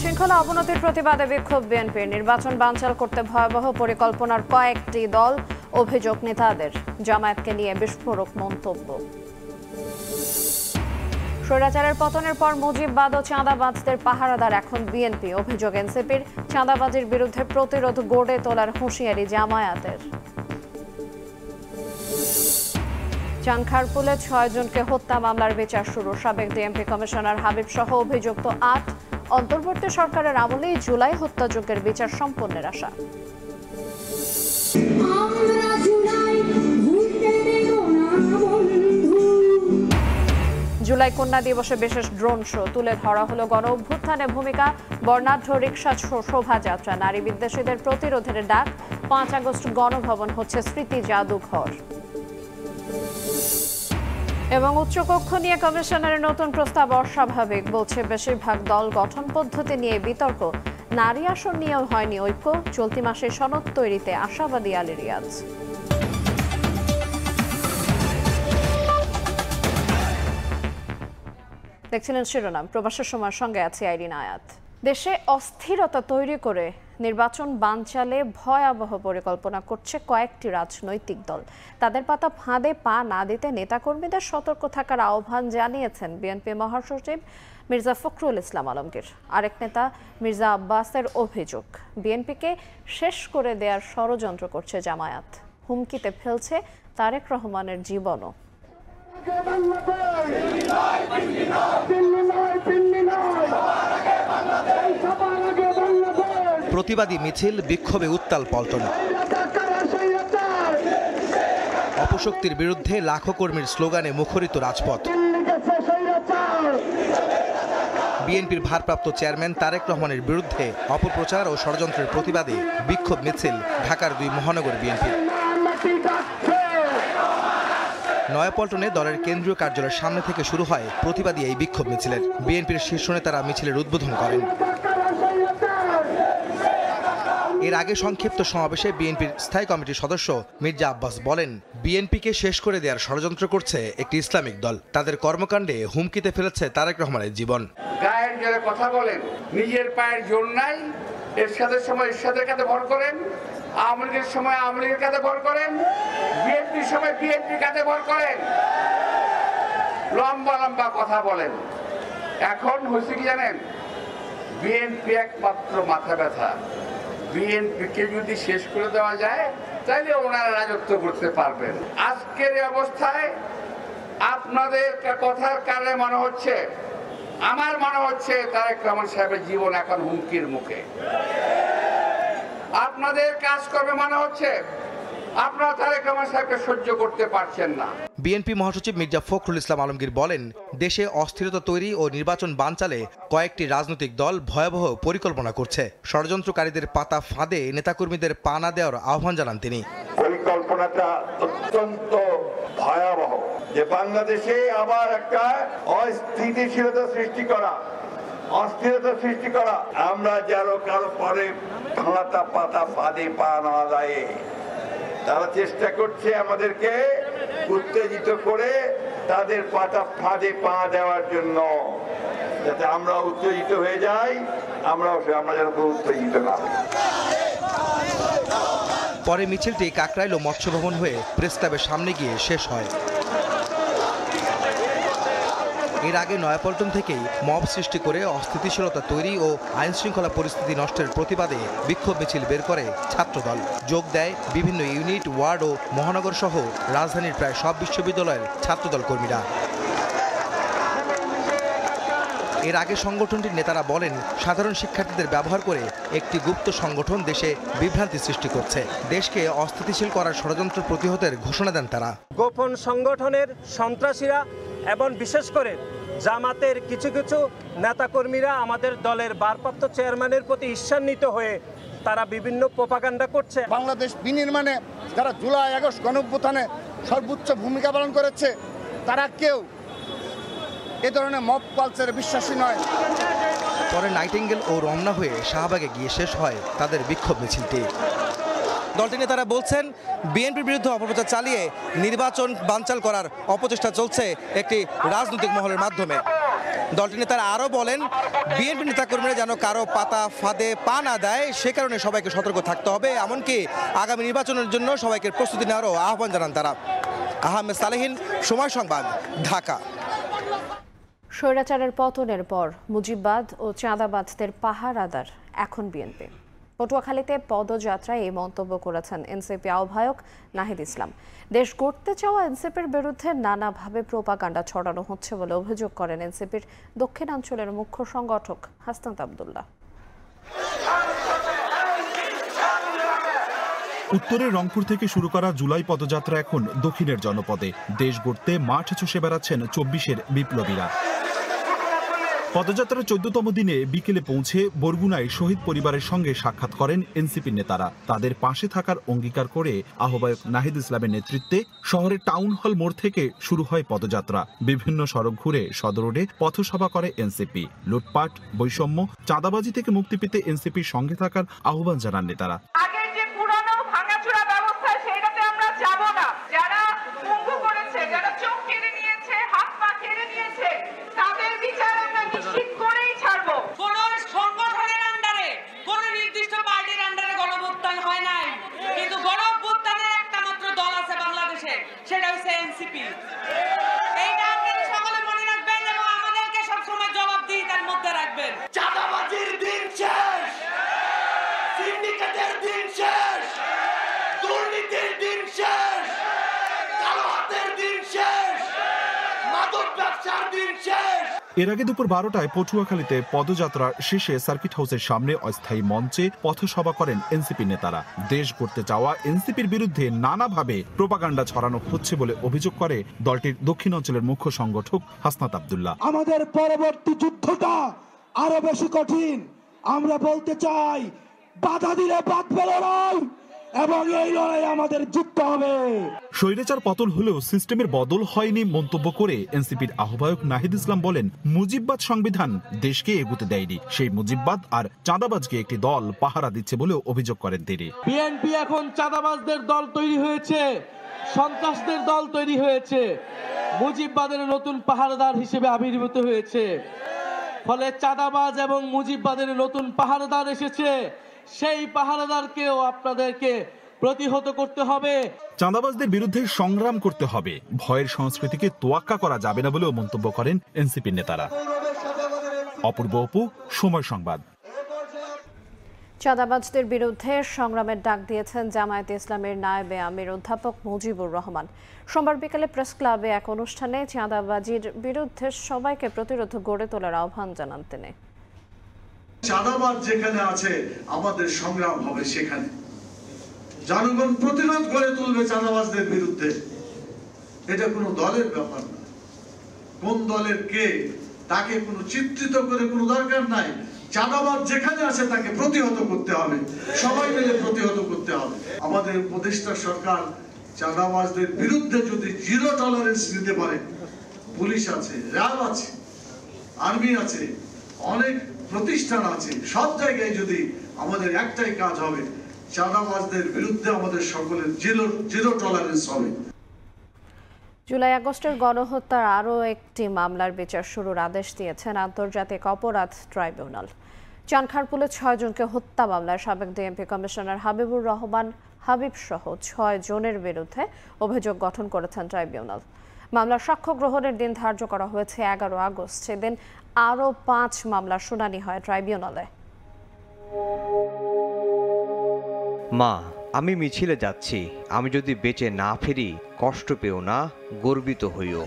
আইনশৃঙ্খলা অবনতির প্রতিবাদে বিক্ষোভ বিএনপির। নির্বাচন বানচাল করতে ভয়াবহ পরিকল্পনার কয়েকটি দল, অভিযোগ নেতাদের। জামায়াতকে নিয়ে বিস্ফোরক মন্তব্য। স্বৈরাচারের পতনের পর মুজিববাদ ও চাঁদাবাজদের পাহারাদার এখন বিএনপি। অভিযোগ এনসিপির। চাঁদাবাজির বিরুদ্ধে প্রতিরোধ গড়ে তোলার হুঁশিয়ারি জামায়াতের। চানখারপুলে 6 জনকে হত্যা মামলার বিচার শুরু। সাবেক ডিএমপি কমিশনার হাবিব সহ অভিযুক্ত 8। অন্তর্বর্তী সরকারের আমলেই জুলাই হত্যাযজ্ঞের বিচার সম্পন্নের আশা। জুলাই কন্যা দিবসে বিশেষ ড্রোন শো তুলে ধরা হলো গণ অভ্যুত্থানে ভূমিকা, বর্ণাঢ্য রিকশা শোভাযাত্রা, নারী বিদ্বেষীদের প্রতিরোধের ডাক। 5 আগস্ট গণভবন হচ্ছে স্মৃতি জাদুঘর। এবং উচ্চকক্ষ নিয়ে কমিশনারের নতুন প্রস্তাব অস্বাভাবিক, বলছে বেশিরভাগ দল। গঠন পদ্ধতি নিয়ে বিতর্ক। নারী আসন নিয়েও হয়নি ঐক্য। চলতি মাসে সনদ তৈরিতে আশাবাদী আলী রিয়াজ। দেখছিলেন শিরোনাম। প্রবাসের সময়ের সঙ্গে আছে আইরিন আয়াত। দেশে অস্থিরতা তৈরি করে নির্বাচন বানচালে ভয়াবহ পরিকল্পনা করছে কয়েকটি রাজনৈতিক দল। তাদের পাতা ফাঁদে পা না দিতে নেতাকর্মীদের সতর্ক থাকার আহ্বান জানিয়েছেন বিএনপি মহাসচিব মির্জা ফখরুল ইসলাম আলমগীর। আরেক নেতা মির্জা আব্বাসের অভিযোগ, বিএনপিকে শেষ করে দেওয়ার ষড়যন্ত্র করছে জামায়াত। হুমকিতে ফেলছে তারেক রহমানের জীবনও। প্রতিবাদী মিছিল, বিক্ষোভে উত্তাল পল্টন। অপশক্তির বিরুদ্ধে লাখো কর্মীর স্লোগানে মুখরিত রাজপথ। বিএনপির ভারপ্রাপ্ত চেয়ারম্যান তারেক রহমানের বিরুদ্ধে অপপ্রচার ও ষড়যন্ত্রের প্রতিবাদে বিক্ষোভ মিছিল ঢাকার 2 মহানগর বিএনপি। নয়াপল্টনে দলের কেন্দ্রীয় কার্যালয়ের সামনে থেকে শুরু হয় প্রতিবাদী এই বিক্ষোভ মিছিলের। বিএনপির শীর্ষ নেতারা মিছিলের উদ্বোধন করেন। এর আগে সংক্ষিপ্ত সমাবেশে বিএনপির স্থায়ী কমিটির সদস্য মির্জা আব্বাস বলেন, বিএনপিকে শেষ করে দেওয়ার ষড়যন্ত্র করছে একটি ইসলামিক দল। তাদের কর্মকাণ্ডে হুমকিতে ফেলেছে তারেক রহমানের জীবন। গায়ের জোরে কথা বলেন, নিজের পায়ের জোর নাই। এরশাদের সময় এরশাদের কাছে ভর করেন, আওয়ামী লীগের সময় আওয়ামী লীগের কাছে ভর করেন, বিএনপির সময় বিএনপির কাছে ভর করেন, লম্বা লম্বা কথা বলেন। এখন হয়েছে কি জানেন, বিএনপি একমাত্র মাথা ব্যথা। বিএনপিকে যদি শেষ করে দেওয়া যায় তাহলে ওনারা রাজত্ব করতে পারবেন। আজকের এই অবস্থায় আপনাদের কথার কারণে মনে হচ্ছে, আমার মনে হচ্ছে তারেক রহমান সাহেবের জীবন এখন হুমকির মুখে। আপনাদের কাজকর্মে মনে হচ্ছে আপনারা তারেক রহমান সাহেবকে সহ্য করতে পারছেন না। বিএনপি মহাসচিব মির্জা ফখরুল ইসলাম আলমগীর বলেন, দেশে অস্থিরতা তৈরি ও নির্বাচন বানচালে কয়েকটি রাজনৈতিক দল ভয়াবহ পরিকল্পনা করছে। ষড়যন্ত্রকারীদের পাতা ফাঁদে নেতাকর্মীদের পা না দেওয়ার আহ্বান জানান তিনি। পরিকল্পনাটা অত্যন্ত ভয়াবহ, যে বাংলাদেশে আবার একটা অস্থিতিশীলতা সৃষ্টি করা, অস্থিরতা সৃষ্টি করা। আমরা যারা কারো পরে পাতা ফাঁদে পা না দেয়, তারা চেষ্টা করছে আমাদেরকে উত্তেজিত করে তাদের পাতা ফাঁদে পা দেওয়ার জন্য, যাতে আমরা উত্তেজিত হয়ে যাই। আমরা যেন উত্তেজিত না হই। পরে মিছিলটি কাকরাইল ও মৎস্য ভবন হয়ে প্রেস ক্লাবের সামনে গিয়ে শেষ হয়। এর আগে নয়াপল্টন থেকেই মব সৃষ্টি করে অস্থিতিশীলতা তৈরি ও আইনশৃঙ্খলা পরিস্থিতি নষ্টের প্রতিবাদে বিক্ষোভ মিছিল বের করে ছাত্রদল। যোগ দেয় বিভিন্ন ইউনিট, ওয়ার্ড ও মহানগর সহ রাজধানীর প্রায় সব বিশ্ববিদ্যালয়ের ছাত্রদল কর্মীরা। এর আগে সংগঠনটির নেতারা বলেন, সাধারণ শিক্ষার্থীদের ব্যবহার করে একটি গুপ্ত সংগঠন দেশে বিভ্রান্তি সৃষ্টি করছে। দেশকে অস্থিতিশীল করার ষড়যন্ত্র প্রতিহতের ঘোষণা দেন তারা। গোপন সংগঠনের সন্ত্রাসীরা এবং বিশেষ করে জামাতের কিছু কিছু নেতাকর্মীরা আমাদের দলের ভারপ্রাপ্ত চেয়ারম্যানের প্রতি ঈর্ষান্বিত হয়ে তারা বিভিন্ন প্রোপাগান্ডা করছে। বাংলাদেশ বিনির্মাণে যারা জুলাই আগস্ট গণঅভ্যুত্থানে সর্বোচ্চ ভূমিকা পালন করেছে, তারা কেউ এ ধরনের মব কালচারে বিশ্বাসী নয়। পরে নাইটিঙ্গেল ও রমনা হয়ে শাহবাগে গিয়ে শেষ হয় তাদের বিক্ষোভ মিছিলটি। দলটির নেতারা বলছেন, বিএনপির বিরুদ্ধে অপপ্রচার চালিয়ে নির্বাচন বানচাল করার অপচেষ্টা চলছে একটি রাজনৈতিক মহলের মাধ্যমে। দলটির নেতারা আরও বলেন, বিএনপি নেতাকর্মীরা যেন কারো পাতা ফাঁদে পা না দেয়, সে কারণে সবাইকে সতর্ক থাকতে হবে, এমনকি আগামী নির্বাচনের জন্য সবাইকে প্রস্তুতি নেওয়ারও আহ্বান জানান তারা। আহমেদ সালেহীন, সময় সংবাদ, ঢাকা। স্বৈরাচারের পতনের পর মুজিববাদ ও চাঁদাবাজদের পাহারাদার এখন বিএনপি। পটুয়াখালীতে পদযাত্রায় এই মন্তব্য করেছেন এনসিপি আহ্বায়ক নাহিদ ইসলাম। দেশ গড়তে চাওয়া এনসিপির বিরুদ্ধে নানাভাবে প্রোপাগান্ডা ছড়ানো হচ্ছে বলে অভিযোগ করেন এনসিপির দক্ষিণাঞ্চলের মুখ্য সংগঠক হাসনাত আব্দুল্লাহ। উত্তরের রংপুর থেকে শুরু করা জুলাই পদযাত্রা এখন দক্ষিণের জনপদে। দেশ গড়তে মাঠ চষে বেড়াচ্ছেন 24-এর বিপ্লবীরা। পদযাত্রার 14তম দিনে বিকেলে পৌঁছে বরগুনায় শহীদ পরিবারের সঙ্গে সাক্ষাৎ করেন এনসিপি নেতারা। তাদের পাশে থাকার অঙ্গীকার করে আহ্বায়ক নাহিদ ইসলামের নেতৃত্বে শহরের টাউন হল মোড় থেকে শুরু হয় পদযাত্রা। বিভিন্ন সড়ক ঘুরে সদর রোডে পথসভা করে এনসিপি। লুটপাট, বৈষম্য, চাঁদাবাজি থেকে মুক্তি পেতে এনসিপির সঙ্গে থাকার আহ্বান জানান নেতারা। সেটা হচ্ছে এনসিপি। এইটা আপনারা সকলে মনে রাখবেন এবং আমাদেরকে সবসময় জবাবদিহিতার মধ্যে রাখবেন। চাঁদাবাজির দিন শেষ, সিন্ডিকেটের দিন শেষ, দুর্নীতির দিন শেষ, কালো হাতের দিন শেষ, মাদক ব্যবসার দিন শেষ। এর আগে দুপুর 12টায় পটুয়াখালীতে পদযাত্রা শেষে সার্কিট হাউসের সামনে অস্থায়ী মঞ্চে পথসভা করেন এনসিপি নেতারা। দেশ গড়তে চাওয়া এনসিপির বিরুদ্ধে নানাভাবে প্রোপাগান্ডা ছড়ানো হচ্ছে বলে অভিযোগ করে দলটির দক্ষিণাঞ্চলের মুখ্য সংগঠক হাসনাত আব্দুল্লাহ। আমাদের পরবর্তী যুদ্ধটা আরো বেশি কঠিন। আমরা বলতে চাই, বাধা দিলে বাঁধবে লড়াই, এবং এই লড়াই আমাদের জিততে হবে। স্বৈরাচার পতন হলেও সিস্টেমের বদল হয়নি মন্তব্য করে এনসিপির আহ্বায়ক নাহিদ ইসলাম বলেন, মুজিববাদ সংবিধান দেশকে এগুতে দেয়নি। সেই মুজিববাদ আর চাঁদাবাজকে একটি দল পাহারা দিচ্ছে বলেও অভিযোগ করেন তিনি। বিএনপি এখন চাঁদাবাজদের দল তৈরি হয়েছে, সন্ত্রাসদের দল তৈরি হয়েছে, মুজিববাদের নতুন পাহারাদার হিসেবে আবির্ভূত হয়েছে। ফলে চাঁদাবাজ এবং মুজিববাদের নতুন পাহারাদার এসেছে। সেই পাহারাদারকেও আপনাদেরকে প্রতিহত করতে হবে। চাঁদাবাজদের বিরুদ্ধে সংগ্রাম করতে হবে। ভয়ের সংস্কৃতিকে তোয়াক্কা করা যাবে না বলেও মন্তব্য করেন এনসিপি নেতারা। অপূর্ব অপু, সময় সংবাদ। চাঁদাবাজদের বিরুদ্ধে সংগ্রামের ডাক দিয়েছেন জামায়াতে ইসলামের নায়েবে আমির অধ্যাপক মুজিবুর রহমান। সোমবার বিকেলে প্রেস ক্লাবে এক অনুষ্ঠানে চাঁদাবাজির বিরুদ্ধে সবাইকে প্রতিরোধ গড়ে তোলার আহ্বান জানান তিনি। চাঁদাবাজ যেখানে আছে আমাদের সংগ্রাম হবে সেখানে। জনগণ প্রতিরোধ গড়ে তুলবে চাঁদাবাজদের বিরুদ্ধে। এটা কোনো দলের ব্যাপার না, কোন দলের কে তাকে কোনো চিত্রিত করে কোনো দরকার নাই। চাঁদাবাজ যেখানে আছে তাকে প্রতিহত করতে হবে, সবাই মিলে প্রতিহত করতে হবে। আমাদের উপদেষ্টা সরকার চাঁদাবাজদের বিরুদ্ধে যদি জিরো টলারেন্স নিতে পারে, পুলিশ আছে, র্যাব আছে, আর্মি আছে, অনেক প্রতিষ্ঠান আছে, সব জায়গায় যদি আমাদের একটাই কাজ হবে, চাঁদাবাজদের বিরুদ্ধে আমাদের সকলের জিরো টলারেন্স হবে। জুলাই আগস্টের গণহত্যার আরও একটি মামলার বিচার শুরুর আদেশ দিয়েছেন আন্তর্জাতিক অপরাধ ট্রাইব্যুনাল। চানখারপুলে 6 জনকে হত্যা মামলায় সাবেক ডিএমপি কমিশনার হাবিবুর রহমান হাবিব সহ 6 জনের বিরুদ্ধে অভিযোগ গঠন করেছেন ট্রাইব্যুনাল। মামলার সাক্ষ্য গ্রহণের দিন ধার্য করা হয়েছে 11 আগস্ট। সেদিন আরও 5 মামলার শুনানি হয় ট্রাইব্যুনালে। মা, আমি মিছিলে যাচ্ছি, আমি যদি বেঁচে না ফিরি কষ্ট পেও না, গর্বিত হইও।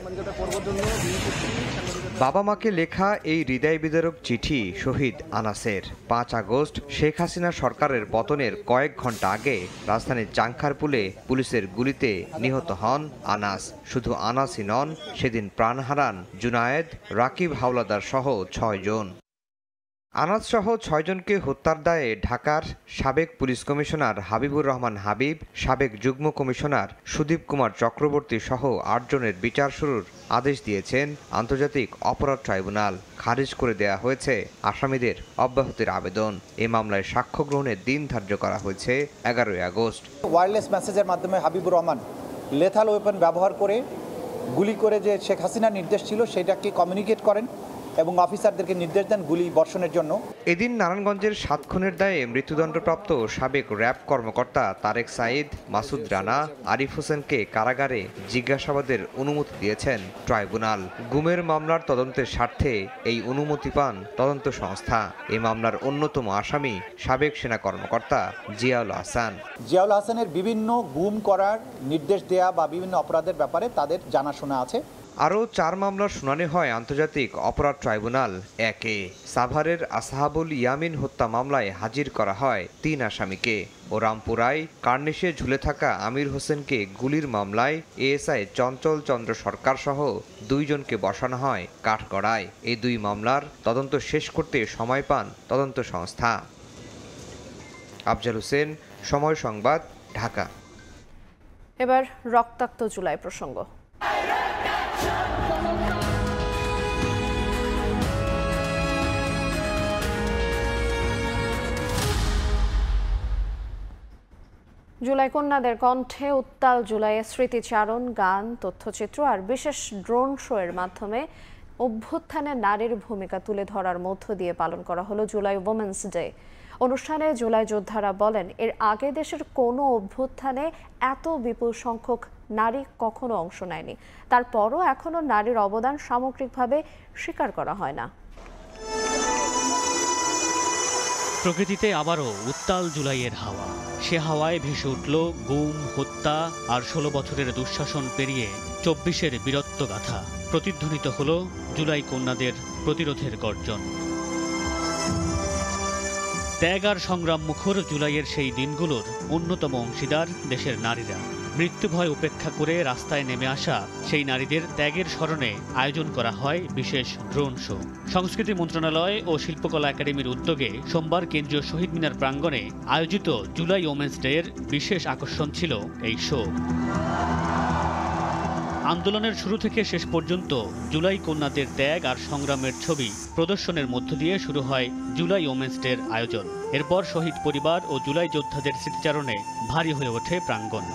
বাবা মাকে লেখা এই হৃদয় বিদারক চিঠি শহীদ আনাসের। 5 আগস্ট শেখ হাসিনা সরকারের পতনের কয়েক ঘন্টা আগে রাজধানীর চাংখারপুলে পুলিশের গুলিতে নিহত হন আনাস। শুধু আনাসই নন, সেদিন প্রাণ হারান জুনায়েদ, রাকিব হাওলাদার সহ 6 জন। আনাস সহ 6 জনকে হত্যার দায়ে ঢাকার সাবেক পুলিশ কমিশনার হাবিবুর রহমান হাবিব, সাবেক যুগ্ম কমিশনার সুদীপ কুমার চক্রবর্তী সহ 8 জনের বিচার শুরুর আদেশ দিয়েছেন আন্তর্জাতিক অপরাধ ট্রাইব্যুনাল। খারিজ করে দেয়া হয়েছে আসামিদের অব্যাহতির আবেদন। এই মামলায় সাক্ষ্য গ্রহণের দিন ধার্য করা হয়েছে 11 আগস্ট। ওয়্যারলেস মেসেজের মাধ্যমে হাবিবুর রহমান লেথাল ওয়েপন ব্যবহার করে গুলি করে যে শেখ হাসিনার নির্দেশ ছিল সেটাকে কমিউনিকেট করেন এবং অফিসারদেরকে নির্দেশ দেন গুলি বর্ষণের জন্য। এদিন নারায়ণগঞ্জের 7 খুনের দায়ে মৃত্যুদণ্ডপ্রাপ্ত সাবেক র্যাব কর্মকর্তা তারেক সাঈদ, মাসুদ রানা, আরিফ হোসেনকে কারাগারে জিজ্ঞাসাবাদের অনুমতি দিয়েছেন ট্রাইব্যুনাল। গুমের মামলার তদন্তের স্বার্থে এই অনুমতি পান তদন্ত সংস্থা। এই মামলার অন্যতম আসামি সাবেক সেনা কর্মকর্তা জিয়াউল হাসান। জিয়াউল হাসানের বিভিন্ন গুম করার নির্দেশ দেয়া বা বিভিন্ন অপরাধের ব্যাপারে তাদের জানাশোনা আছে। আরও 4 মামলার শুনানি হয় আন্তর্জাতিক অপরাধ ট্রাইব্যুনাল 1-এ। সাভারের আসহাবুল ইয়ামিন হত্যা মামলায় হাজির করা হয় 3 আসামিকে ও রামপুরায় কার্নিশে ঝুলে থাকা আমির হোসেনকে গুলির মামলায় এএসআই চঞ্চল চন্দ্র সরকার সহ 2 জনকে বসানো হয় কাঠগড়ায়। এই 2 মামলার তদন্ত শেষ করতে সময় পান তদন্ত সংস্থা। আফজাল হোসেন, সময় সংবাদ, ঢাকা। এবার রক্তাক্ত জুলাই প্রসঙ্গ। জুলাই কন্যাদের কণ্ঠে উত্তাল জুলাইয়ের স্মৃতিচারণ, গান, তথ্যচিত্র আর বিশেষ ড্রোন শো এর মাধ্যমে অভ্যুত্থানে নারীর ভূমিকা তুলে ধরার মধ্য দিয়ে পালন করা হলো জুলাই উইমেন্স ডে। অনুষ্ঠানে জুলাই যোদ্ধারা বলেন, এর আগে দেশের কোনো অভ্যুত্থানে এত বিপুল সংখ্যক নারী কখনো অংশ নেয়নি। তারপরও এখনো নারীর অবদান সামগ্রিকভাবে স্বীকার করা হয় না। প্রকৃতিতে আবারও উত্তাল জুলাইয়ের হাওয়া। সে হাওয়ায় ভেসে উঠল গুম, হত্যা আর 16 বছরের দুঃশাসন পেরিয়ে 24-এর বীরত্ব গাথা। প্রতিধ্বনিত হল জুলাই কন্যাদের প্রতিরোধের গর্জন। ত্যাগ আর সংগ্রাম মুখর জুলাইয়ের সেই দিনগুলোর অন্যতম অংশীদার দেশের নারীরা। মৃত্যু ভয় উপেক্ষা করে রাস্তায় নেমে আসা সেই নারীদের ত্যাগের স্মরণে আয়োজন করা হয় বিশেষ ড্রোন শো। সংস্কৃতি মন্ত্রণালয় ও শিল্পকলা একাডেমির উদ্যোগে সোমবার কেন্দ্রীয় শহীদ মিনার প্রাঙ্গণে আয়োজিত জুলাই ওমেন্স ডের বিশেষ আকর্ষণ ছিল এই শো। আন্দোলনের শুরু থেকে শেষ পর্যন্ত জুলাই কন্যাদের ত্যাগ আর সংগ্রামের ছবি প্রদর্শনের মধ্য দিয়ে শুরু হয় জুলাই ওমেন্স ডের আয়োজন। এরপর শহীদ পরিবার ও জুলাই যোদ্ধাদের স্মৃতিচারণে ভারী হয়ে ওঠে প্রাঙ্গণ।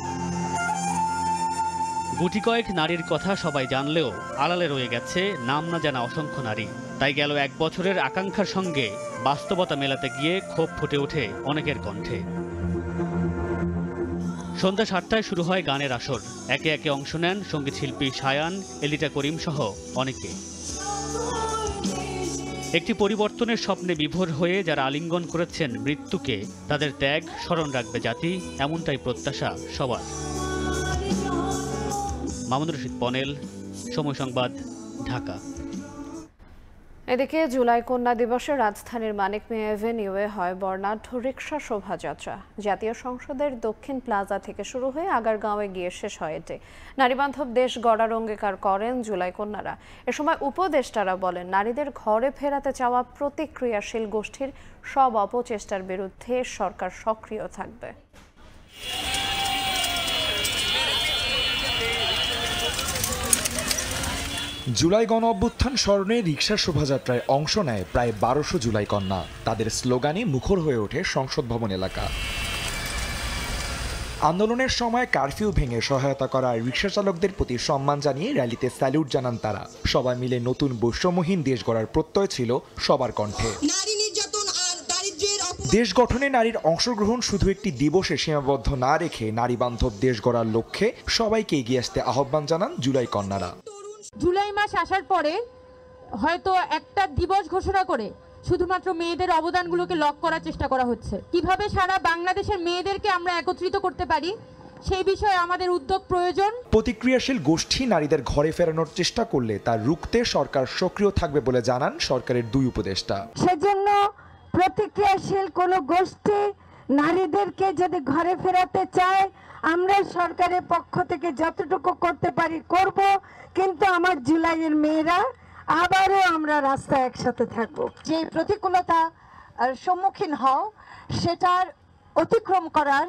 গুটি কয়েক নারীর কথা সবাই জানলেও আড়ালে রয়ে গেছে নাম না জানা অসংখ্য নারী। তাই গেল 1 বছরের আকাঙ্ক্ষার সঙ্গে বাস্তবতা মেলাতে গিয়ে ক্ষোভ ফুটে ওঠে অনেকের কণ্ঠে। সন্ধ্যা 7টায় শুরু হয় গানের আসর। একে একে অংশ নেন সঙ্গীত শিল্পী সায়ান, এলিটা করিম সহ অনেকে। একটি পরিবর্তনের স্বপ্নে বিভোর হয়ে যারা আলিঙ্গন করেছেন মৃত্যুকে, তাদের ত্যাগ স্মরণ রাখবে জাতি, এমনটাই প্রত্যাশা সবার। মামুনুর রশিদ পনেল, সময় সংবাদ, ঢাকা। এদিকে জুলাই কন্যা দিবসে রাজধানীর মানিক মিয়া এভিনিউয়ে হয় বর্ণাঢ্য রিকশা শোভাযাত্রা। জাতীয় সংসদের দক্ষিণ প্লাজা থেকে শুরু হয়ে আগারগাঁওয়ে গিয়ে শেষ হয় এটি। নারীবান্ধব দেশ গড়ার অঙ্গীকার করেন জুলাই কন্যারা। এ সময় উপদেষ্টারা বলেন, নারীদের ঘরে ফেরাতে চাওয়া প্রতিক্রিয়াশীল গোষ্ঠীর সব অপচেষ্টার বিরুদ্ধে সরকার সক্রিয় থাকবে। জুলাই গণ অভ্যুত্থান স্মরণে রিকশা শোভাযাত্রায় অংশ নেয় প্রায় 1200 জুলাই কন্যা। তাদের স্লোগানে মুখর হয়ে ওঠে সংসদ ভবন এলাকা। আন্দোলনের সময় কারফিউ ভেঙে সহায়তা করা রিকশা চালকদের প্রতি সম্মান জানিয়ে র্যালিতে স্যালুট জানান তারা। সবাই মিলে নতুন বৈষম্যহীন দেশ গড়ার প্রত্যয় ছিল সবার কণ্ঠে। দেশ গঠনে নারীর অংশগ্রহণ শুধু একটি দিবসে সীমাবদ্ধ না রেখে নারী বান্ধব দেশ গড়ার লক্ষ্যে সবাইকে এগিয়ে আসতে আহ্বান জানান জুলাই কন্যারা। জুলাই মাস আসার পরে হয়তো একটা দিবস ঘোষণা করে শুধুমাত্র মেয়েদের অবদানগুলোকে লক করার চেষ্টা করা হচ্ছে। কিভাবে সারা বাংলাদেশের মেয়েদেরকে আমরা একত্রিত করতে পারি সেই বিষয়ে আমাদের উদ্যোগ প্রয়োজন। প্রতিক্রিয়াশীল গোষ্ঠী নারীদের ঘরে ফেরানোর চেষ্টা করলে তা রুখতে সরকার সক্রিয় থাকবে বলে জানান সরকারের 2 উপদেষ্টা। সেজন্য প্রতিক্রিয়াশীল কোনো গোষ্ঠী নারীদেরকে যদি ঘরে ফেরাতে চায়, আমরা সরকারের পক্ষ থেকে যতটুকু করতে পারি করব, কিন্তু আমার জুলাইয়ের মেয়েরা আবারও আমরা রাস্তায় একসাথে থাকব। যে প্রতিকূলতা সম্মুখীন হও সেটার অতিক্রম করার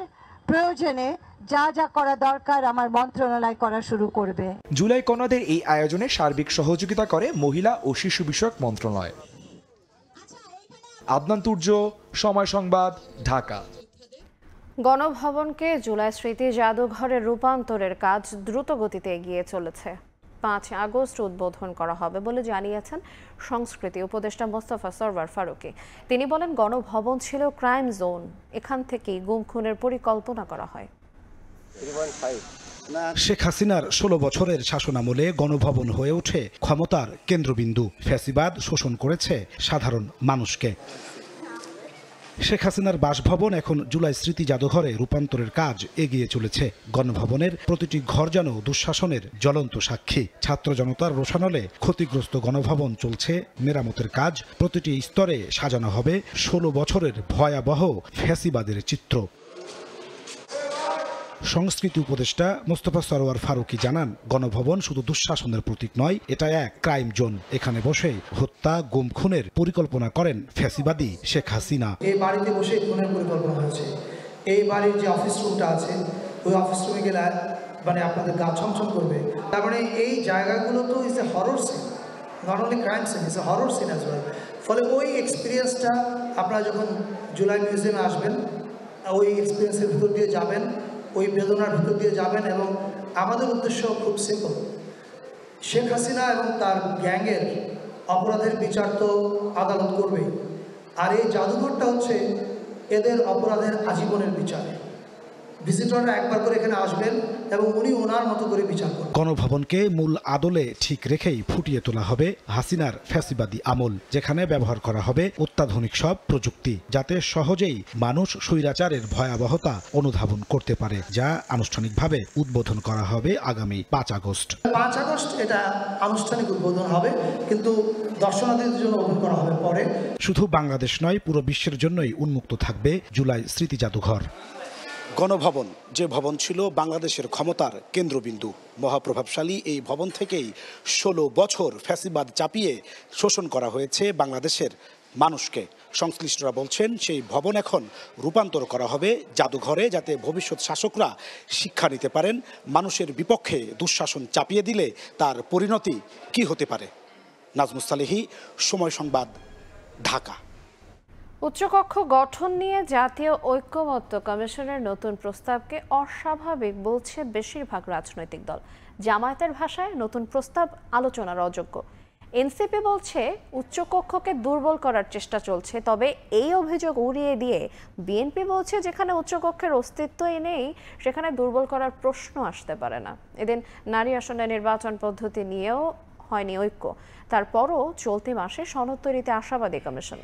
প্রয়োজনে যা যা করা দরকার আমার মন্ত্রণালয় করা শুরু করবে। জুলাই কন্যাদের এই আয়োজনে সার্বিক সহযোগিতা করে মহিলা ও শিশু বিষয়ক মন্ত্রণালয়। আদনান তুর্য, সময় সংবাদ, ঢাকা। গণভবনকে জুলাই স্মৃতি জাদুঘরে রূপান্তরের কাজ দ্রুত গতিতে এগিয়ে চলেছে। 5 আগস্ট উদ্বোধন করা হবে বলে জানিয়েছেন সংস্কৃতি উপদেষ্টা মোস্তফা সরওয়ার ফারুকী। তিনি বলেন, গণভবন ছিল ক্রাইম জোন, এখান থেকেই গুম খুনের পরিকল্পনা করা হয়। শেখ হাসিনার 16 বছরের শাসনামলে গণভবন হয়ে ওঠে ক্ষমতার কেন্দ্রবিন্দু। ফ্যাসিবাদ শোষণ করেছে সাধারণ মানুষকে। শেখ হাসিনার বাসভবন এখন জুলাই স্মৃতি জাদুঘরে রূপান্তরের কাজ এগিয়ে চলেছে। গণভবনের প্রতিটি ঘর যেন দুঃশাসনের জ্বলন্ত সাক্ষী। ছাত্র জনতার রোষানলে ক্ষতিগ্রস্ত গণভবন চলছে মেরামতের কাজ। প্রতিটি স্তরে সাজানো হবে 16 বছরের ভয়াবহ ফ্যাসিবাদের চিত্র। সংস্কৃতি উপদেষ্টা মোস্তফা সরওয়ার ফারুকী জানান, গণভবন শুধু দুঃশাসনের প্রতীক নয়, এটা এক ক্রাইম জোন। এখানে বসে হত্যা, গুম খুনের পরিকল্পনা করেন ফ্যাসিবাদী শেখ হাসিনা। এই বাড়িতে বসে খুনের পরিকল্পনা হয়েছে। এই বাড়ির যে অফিস রুমটা আছে, ওই অফিস রুমে গেলে মানে আপনাদের গা ছমছম করবে। তার মানে এই জায়গাগুলো তো is a horror scene, not only crime scene, is a horror scene as well. ফলে ওই এক্সপিরিয়েন্সটা আপনারা যখন জুলাই মিউজিয়ামে আসবেন, ওই এক্সপিরিয়েন্সের ভিতর দিয়ে যাবেন, ওই বেদনার ভিতর দিয়ে যাবেন। এবং আমাদের উদ্দেশ্য খুব সিম্পল, শেখ হাসিনা এবং তার গ্যাংয়ের অপরাধের বিচার তো আদালত করবেই, আর এই জাদুঘরটা হচ্ছে এদের অপরাধের আজীবনের বিচার। ভিজিটররা একবার করে এখানে আসবেন এবং উনি ওনার মতো করে বিচার করবেন। গণভবনকে মূল আদলে ঠিক রেখেই ফুটিয়ে তোলা হবে হাসিনার ফ্যাসিবাদী আমল, যেখানে ব্যবহার করা হবে অত্যাধুনিক সব প্রযুক্তি, যাতে সহজেই মানুষ স্বৈরাচারের ভয়াবহতা অনুধাবন করতে পারে, যা আনুষ্ঠানিকভাবে উদ্বোধন করা হবে আগামী 5 আগস্ট। 5 আগস্ট এটা আনুষ্ঠানিক উদ্বোধন হবে, কিন্তু দর্শনার্থীদের জন্য ওপেন করা হবে পরে। শুধু বাংলাদেশ নয়, পুরো বিশ্বের জন্যই উন্মুক্ত থাকবে জুলাই স্মৃতি জাদুঘর। গণভবন, যে ভবন ছিল বাংলাদেশের ক্ষমতার কেন্দ্রবিন্দু, মহাপ্রভাবশালী এই ভবন থেকেই 16 বছর ফ্যাসিবাদ চাপিয়ে শোষণ করা হয়েছে বাংলাদেশের মানুষকে। সংশ্লিষ্টরা বলছেন, সেই ভবন এখন রূপান্তর করা হবে জাদুঘরে, যাতে ভবিষ্যৎ শাসকরা শিক্ষা নিতে পারেন মানুষের বিপক্ষে দুঃশাসন চাপিয়ে দিলে তার পরিণতি কি হতে পারে। নাজমুস সালেহী, সময় সংবাদ, ঢাকা। উচ্চকক্ষ গঠন নিয়ে জাতীয় ঐক্যমত্য কমিশনের নতুন প্রস্তাবকে অস্বাভাবিক বলছে বেশিরভাগ রাজনৈতিক দল। জামায়াতের ভাষায় নতুন প্রস্তাব আলোচনার অযোগ্য। এনসিপি বলছে উচ্চকক্ষকে দুর্বল করার চেষ্টা চলছে, তবে এই অভিযোগ উড়িয়ে দিয়ে বিএনপি বলছে যেখানে উচ্চকক্ষের অস্তিত্বই নেই সেখানে দুর্বল করার প্রশ্ন আসতে পারে না। এদিন নারী আসনে নির্বাচন পদ্ধতি নিয়েও হয়নি ঐক্য, তারপরও চলতি মাসে সনদ তৈরিতে আশাবাদী কমিশন।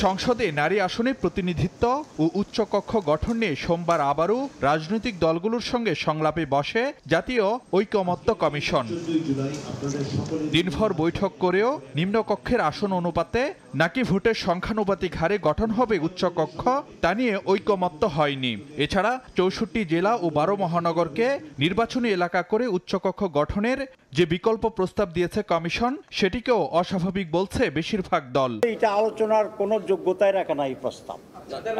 সংসদে নারী আসনে প্রতিনিধিত্ব ও উচ্চকক্ষ গঠন নিয়ে সোমবার আবারও রাজনৈতিক দলগুলোর সঙ্গে সংলাপে বসে জাতীয় ঐকমত্য কমিশন। দিনভর বৈঠক করেও নিম্নকক্ষের আসন অনুপাতে নাকি ভোটের সংখ্যানুপাতিক হারে গঠন হবে উচ্চকক্ষ, তা নিয়ে ঐকমত্য হয়নি। এছাড়া 64 জেলা ও 12 মহানগরকে নির্বাচনী এলাকা করে উচ্চকক্ষ গঠনের যে বিকল্প প্রস্তাব দিয়েছে কমিশন, সেটিকেও অস্বাভাবিক বলছে বেশিরভাগ দল। এটা আলোচনার কোনো যোগ্যতায় রাখা নাই প্রস্তাব,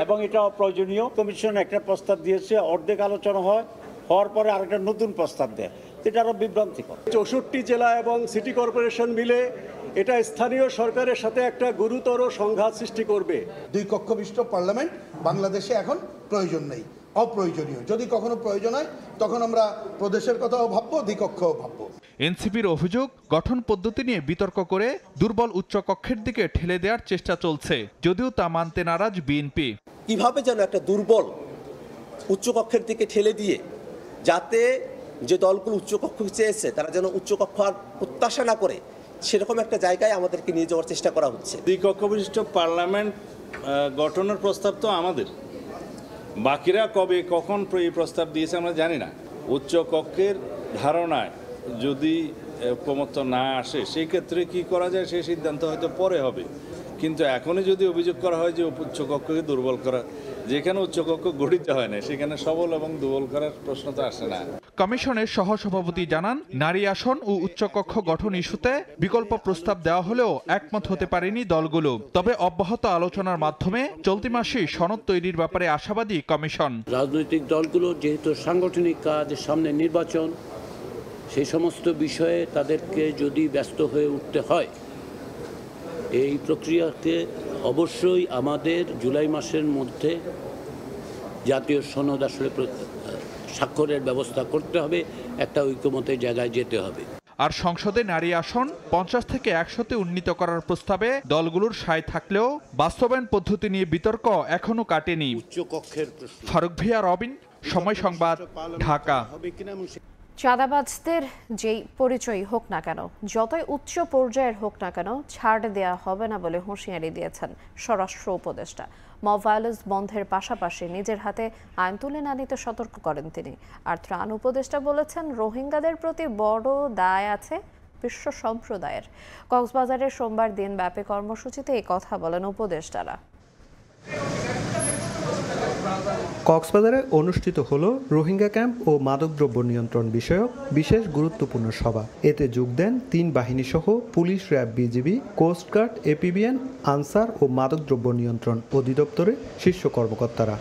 এবং এটা অপ্রয়োজনীয়। কমিশন একটা প্রস্তাব দিয়েছে, অর্ধেক আলোচনা হওয়ার পরে আরেকটা নতুন প্রস্তাব দেয়, এটা আরো বিভ্রান্তিকর। 64 জেলা এবং সিটি কর্পোরেশন মিলে এটা স্থানীয় সরকারের সাথে একটা গুরুতর সংঘাত সৃষ্টি করবে। 2 কক্ষ বিশিষ্ট পার্লামেন্ট বাংলাদেশে এখন প্রয়োজন নেই, অপ্রয়োজনীয়। যদি কখনো প্রয়োজন হয় তখন আমরা প্রদেশের কথাও ভাববো, দ্বিকক্ষও ভাববো। এনসিপির অভিযোগ, গঠন পদ্ধতি নিয়ে বিতর্ক করে দুর্বল উচ্চকক্ষের দিকে ঠেলে দেওয়ার চেষ্টা চলছে, যদিও তা মানতে নারাজ বিএনপি। কিভাবে যেন একটা দুর্বল উচ্চকক্ষের দিকে ঠেলে দিয়ে, যাতে যে দলগুলো উচ্চকক্ষ চেয়েছে তারা যেন উচ্চকক্ষ আর প্রত্যাশা না করে, সেরকম একটা জায়গায় আমাদেরকে নিয়ে যাওয়ার চেষ্টা করা হচ্ছে। 2 কক্ষ বিশিষ্ট পার্লামেন্ট গঠনের প্রস্তাব তো আমাদের, বাকিরা কবে কখন এই প্রস্তাব দিয়েছে আমরা জানি না। উচ্চকক্ষের ধারণায় যদি ঐকমত্য না আসে, সেই ক্ষেত্রে কি করা যায় সেই সিদ্ধান্ত হয়তো পরে হবে, কিন্তু এখনই যদি অভিযোগ করা হয় যে উচ্চকক্ষকে দুর্বল করা, যেখানে উচ্চকক্ষ গঠিত হয় না সেখানে সবল এবং দুর্বল করার প্রশ্ন তো আসে না। কমিশনের সহসভাপতি জানান, নারী আসন ও উচ্চকক্ষ গঠন ইস্যুতে বিকল্প প্রস্তাব দেওয়া হলেও একমত হতে পারেনি দলগুলো। তবে অব্যাহত আলোচনার মাধ্যমে চলতি মাসেই সনদ তৈরির ব্যাপারে আশাবাদী কমিশন। রাজনৈতিক দলগুলো যেহেতু সাংগঠনিক কাজ, সামনে নির্বাচন, সেই সমস্ত বিষয়ে তাদেরকে যদি ব্যস্ত হয়ে উঠতে হয়, এই প্রক্রিয়াতে অবশ্যই আমাদের জুলাই মাসের মধ্যে জাতীয় সনদ আসলে স্বাক্ষরের ব্যবস্থা করতে হবে, একটা ঐকমত্যের জায়গায় যেতে হবে। আর সংসদে নারী আসন 50 থেকে 100-তে উন্নীত করার প্রস্তাবে দলগুলোর সায় থাকলেও বাস্তবায়ন পদ্ধতি নিয়ে বিতর্ক এখনো কাটেনি। ফারুক ভিয়া, রবিন, সময় সংবাদ, ঢাকা। চাঁদাবাজদের যেই পরিচয় হোক না কেন, যতই উচ্চ পর্যায়ের হোক না কেন, ছাড় দেয়া হবে না বলে হুঁশিয়ারি দিয়েছেন স্বরাষ্ট্র উপদেষ্টা। মব ভায়োলেন্স বন্ধের পাশাপাশি নিজের হাতে আইন তুলে না নিতে সতর্ক করেন তিনি। আর ত্রাণ উপদেষ্টা বলেছেন, রোহিঙ্গাদের প্রতি বড় দায় আছে বিশ্ব সম্প্রদায়ের। কক্সবাজারে সোমবার দিনব্যাপী কর্মসূচিতে এই কথা বলেন উপদেষ্টারা। কক্সবাজারে অনুষ্ঠিত হলো রোহিঙ্গা ক্যাম্প ও মাদকদ্রব্য নিয়ন্ত্রণ বিষয়ক বিশেষ গুরুত্বপূর্ণ সভা। এতে যোগ দেন 3 বাহিনী সহ পুলিশ, র্যাব, বিজিবি, কোস্টগার্ড, এপিবিএন, আনসার ও মাদকদ্রব্য নিয়ন্ত্রণ অধিদপ্তরের শীর্ষ কর্মকর্তারা।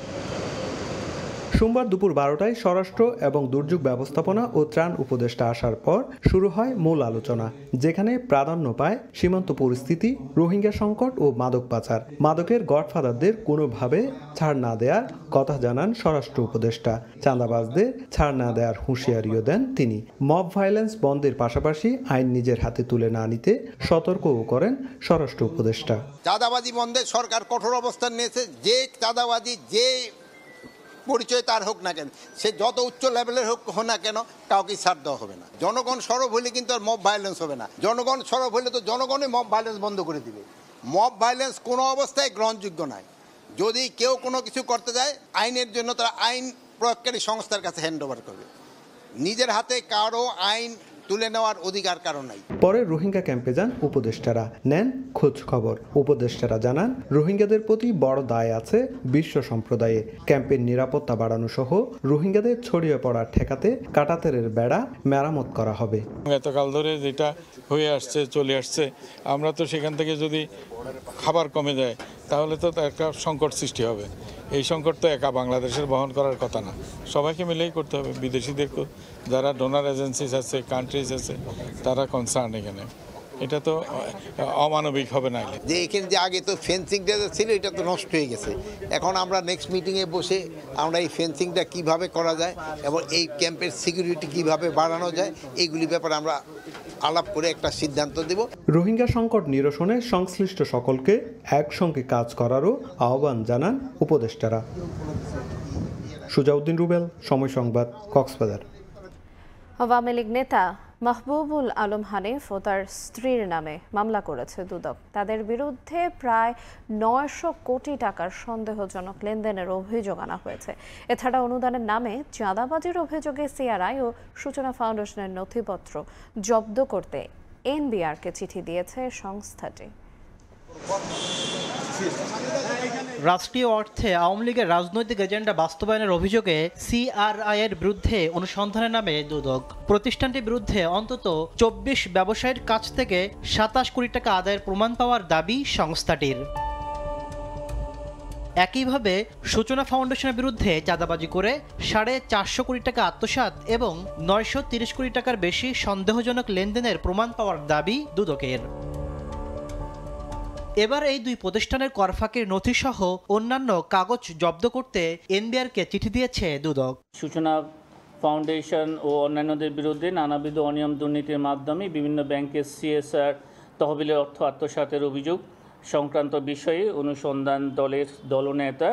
সোমবার দুপুর 12টায় স্বরাষ্ট্র এবং দুর্যোগ ব্যবস্থাপনা ও ত্রাণ উপদেষ্টা আসার পর শুরু হয় মূল আলোচনা, যেখানে প্রাধান্য পায় সীমান্ত পরিস্থিতি, রোহিঙ্গা সংকট ও মাদক পাচার। মাদকের গডফাদারদের কোনোভাবে ছাড় না দেওয়ার কথা জানান স্বরাষ্ট্র উপদেষ্টা। চাঁদাবাজদের ছাড় না দেওয়ার হুঁশিয়ারিও দেন তিনি। মব ভায়োলেন্স বন্ধের পাশাপাশি আইন নিজের হাতে তুলে না নিতে সতর্কও করেন স্বরাষ্ট্র উপদেষ্টা। চাঁদাবাজি বন্ধে সরকার কঠোর অবস্থান নিয়েছে। যে চাঁদাবাজি যে পরিচয় তার হোক না কেন, সে যত উচ্চ লেভেলের হোক না কেন, কাউকে ছাড় দেওয়া হবে না। জনগণ সরব হলে কিন্তু আর মব ভায়োলেন্স হবে না। জনগণ সরব হলে তো জনগণই মব ভায়োলেন্স বন্ধ করে দিবে। মব ভায়োলেন্স কোনো অবস্থায় গ্রহণযোগ্য নয়। যদি কেউ কোনো কিছু করতে যায়, আইনের জন্য তারা আইন প্রয়োগকারী সংস্থার কাছে হ্যান্ড ওভার করবে। নিজের হাতে কারো আইন তুলে নেওয়ার অধিকার কারণ নাই। পরে রোহিঙ্গা ক্যাম্পে যান উপদেষ্টারা, নেন খোঁজ খবর। উপদেষ্টারা জানান, রোহিঙ্গাদের প্রতি বড় দায় আছে বিশ্ব সম্প্রদায়ে। ক্যাম্পের নিরাপত্তা বাড়ানো সহ রোহিঙ্গাদের ছড়িয়ে পড়া ঠেকাতে কাঁটাতারের বেড়া মেরামত করা হবে। এতকাল ধরে যেটা হয়ে আসছে, চলে আসছে, আমরা তো সেখান থেকে যদি খাবার কমে যায় তাহলে তো একটা সংকট সৃষ্টি হবে। এই সংকট তো একা বাংলাদেশের বহন করার কথা না, সবাইকে মিলেই করতে হবে। বিদেশিদের যারা ডোনার এজেন্সিস আছে, কান্ট্রিজ আছে, তারা কনসার্ন এখানে। এটা তো অমানবিক হবে না। যে এখানে যে আগে তো ফেন্সিংটা ছিল, এটা তো নষ্ট হয়ে গেছে। এখন আমরা নেক্সট মিটিংয়ে বসে আমরা এই ফেন্সিংটা কিভাবে করা যায় এবং এই ক্যাম্পের সিকিউরিটি কিভাবে বাড়ানো যায়, এইগুলি ব্যাপারে আমরা আলাপ করে একটা সিদ্ধান্ত দেব। রোহিঙ্গা সংকট নিরসনে সংশ্লিষ্ট সকলকে একসঙ্গে কাজ করারও আহ্বান জানান উপদেষ্টারা। সুজাউদ্দিন রুবেল, সময় সংবাদ, কক্সবাজার। আওয়ামী লীগ নেতা মাহবুবুল আলম হানিফ ও তার স্ত্রীর নামে মামলা করেছে দুদক। তাদের বিরুদ্ধে প্রায় 900 কোটি টাকার সন্দেহজনক লেনদেনের অভিযোগ আনা হয়েছে। এছাড়া অনুদানের নামে চাঁদাবাজির অভিযোগে সিআরআই ও সূচনা ফাউন্ডেশনের নথিপত্র জব্দ করতে এনবিআরকে চিঠি দিয়েছে সংস্থাটি। রাষ্ট্রীয় অর্থে আওয়ামী লীগের রাজনৈতিক এজেন্ডা বাস্তবায়নের অভিযোগে সিআরআই এর বিরুদ্ধে অনুসন্ধানের নামে দুদক। প্রতিষ্ঠানটির বিরুদ্ধে অন্তত 24 ব্যবসায়ীর কাছ থেকে 27 কোটি টাকা আদায়ের প্রমাণ পাওয়ার দাবি সংস্থাটির। একইভাবে সূচনা ফাউন্ডেশনের বিরুদ্ধে চাঁদাবাজি করে 450 কোটি টাকা আত্মসাৎ এবং 930 কোটি টাকার বেশি সন্দেহজনক লেনদেনের প্রমাণ পাওয়ার দাবি দুদকের। এবার এই দুই প্রতিষ্ঠানের করফাকির নথিসহ অন্যান্য কাগজ জব্দ করতে এনবিআরকে চিঠি দিয়েছে দুদক। সূচনা ফাউন্ডেশন ও অন্যান্যদের বিরুদ্ধে নানাবিধ অনিয়ম দুর্নীতির মাধ্যমে বিভিন্ন ব্যাংকের সিএসআর তহবিলের অর্থ আত্মসাতের অভিযোগ সংক্রান্ত বিষয়ে অনুসন্ধান দলের দলনেতা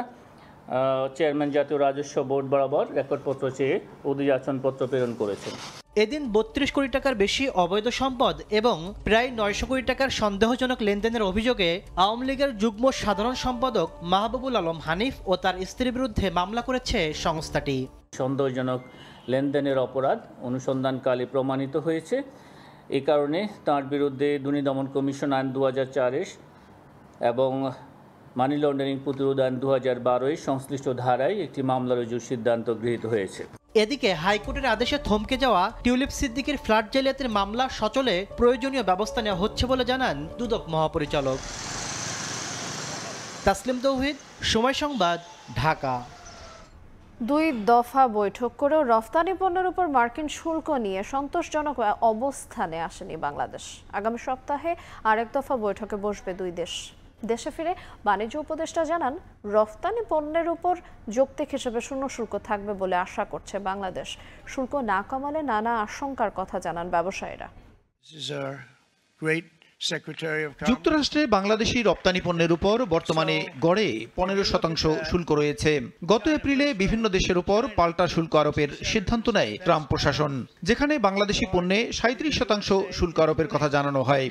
চেয়ারম্যান জাতীয় রাজস্ব বোর্ড বরাবর রেকর্ডপত্র চেয়ে অভিযাচনপত্র প্রেরণ করেছেন। এদিন 32 কোটি টাকার বেশি অবৈধ সম্পদ এবং প্রায় 900 কোটি টাকার সন্দেহজনক লেনদেনের অভিযোগে আওয়ামী লীগের যুগ্ম সাধারণ সম্পাদক মাহবুবুল আলম হানিফ ও তার স্ত্রীর বিরুদ্ধে মামলা করেছে সংস্থাটি। সন্দেহজনক লেনদেনের অপরাধ অনুসন্ধানকালে প্রমাণিত হয়েছে। এই কারণে তার বিরুদ্ধে দুর্নীতি দমন কমিশন আইন 2004 এবং মানি লন্ডারিং প্রতিরোধ আইন 2012 সংশ্লিষ্ট ধারায় একটি মামলা রুজুর সিদ্ধান্ত গৃহীত হয়েছে। এদিকে হাইকোর্টের আদেশে থমকে যাওয়া টিউলিপ সিদ্দিকীর ফ্ল্যাট জালিয়াতির মামলা সচলে প্রয়োজনীয় ব্যবস্থা নেওয়া হচ্ছে বলে জানান দুদক মহাপরিচালক। তাসলিম তৌহিদ, সময় সংবাদ, ঢাকা। 2 দফা বৈঠক করেও রফতানি পণ্যের উপর মার্কিন শুল্ক নিয়ে সন্তোষজনক অবস্থানে আসেনি বাংলাদেশ। আগামী সপ্তাহে আরেক দফা বৈঠকে বসবে দুই দেশ। দেশে ফিরে বাণিজ্য উপদেষ্টা জানান, রফতানি পণ্যের উপর যৌক্তিক হিসেবে শূন্য শুল্ক থাকবে বলে আশা করছে বাংলাদেশ। শুল্ক না কমালে নানা আশঙ্কার কথা জানান ব্যবসায়ীরা। যুক্তরাষ্ট্রে বাংলাদেশি রপ্তানি পণ্যের উপর বর্তমানে গড়ে 15% শুল্ক রয়েছে। গত এপ্রিলে বিভিন্ন দেশের উপর পাল্টা শুল্ক আরোপের সিদ্ধান্ত নেয় ট্রাম্প প্রশাসন, যেখানে বাংলাদেশি পণ্যে 37% শুল্ক আরোপের কথা জানানো হয়।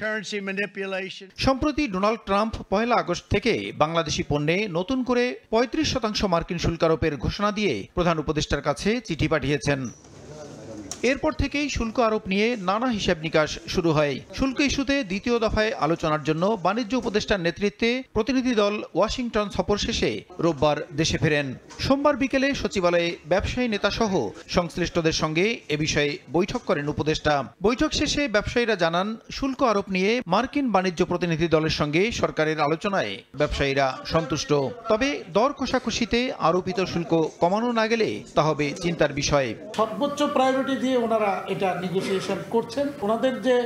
সম্প্রতি ডোনাল্ড ট্রাম্প 1 আগস্ট থেকে বাংলাদেশি পণ্যে নতুন করে 35% মার্কিন শুল্ক আরোপের ঘোষণা দিয়ে প্রধান উপদেষ্টার কাছে চিঠি পাঠিয়েছেন। এরপর থেকেই শুল্ক আরোপ নিয়ে নানা হিসাব নিকাশ শুরু হয়। শুল্ক ইস্যুতে দ্বিতীয় দফায় আলোচনার জন্য বাণিজ্য উপদেষ্টার নেতৃত্বে প্রতিনিধি দল ওয়াশিংটন সফর শেষে রোববার দেশে ফেরেন। সোমবার বিকেলে সচিবালয়ে ব্যবসায়ী নেতাসহ সংশ্লিষ্টদের সঙ্গে এ বিষয়ে বৈঠক করেন উপদেষ্টা। বৈঠক শেষে ব্যবসায়ীরা জানান, শুল্ক আরোপ নিয়ে মার্কিন বাণিজ্য প্রতিনিধি দলের সঙ্গে সরকারের আলোচনায় ব্যবসায়ীরা সন্তুষ্ট। তবে দর কষাকষিতে আরোপিত শুল্ক কমানো না গেলে তা হবে চিন্তার বিষয়। সর্বোচ্চ প্রায়োরিটি দিয়ে ওনারা এটা নেগোসিয়েশন করছেন। ওনাদের যে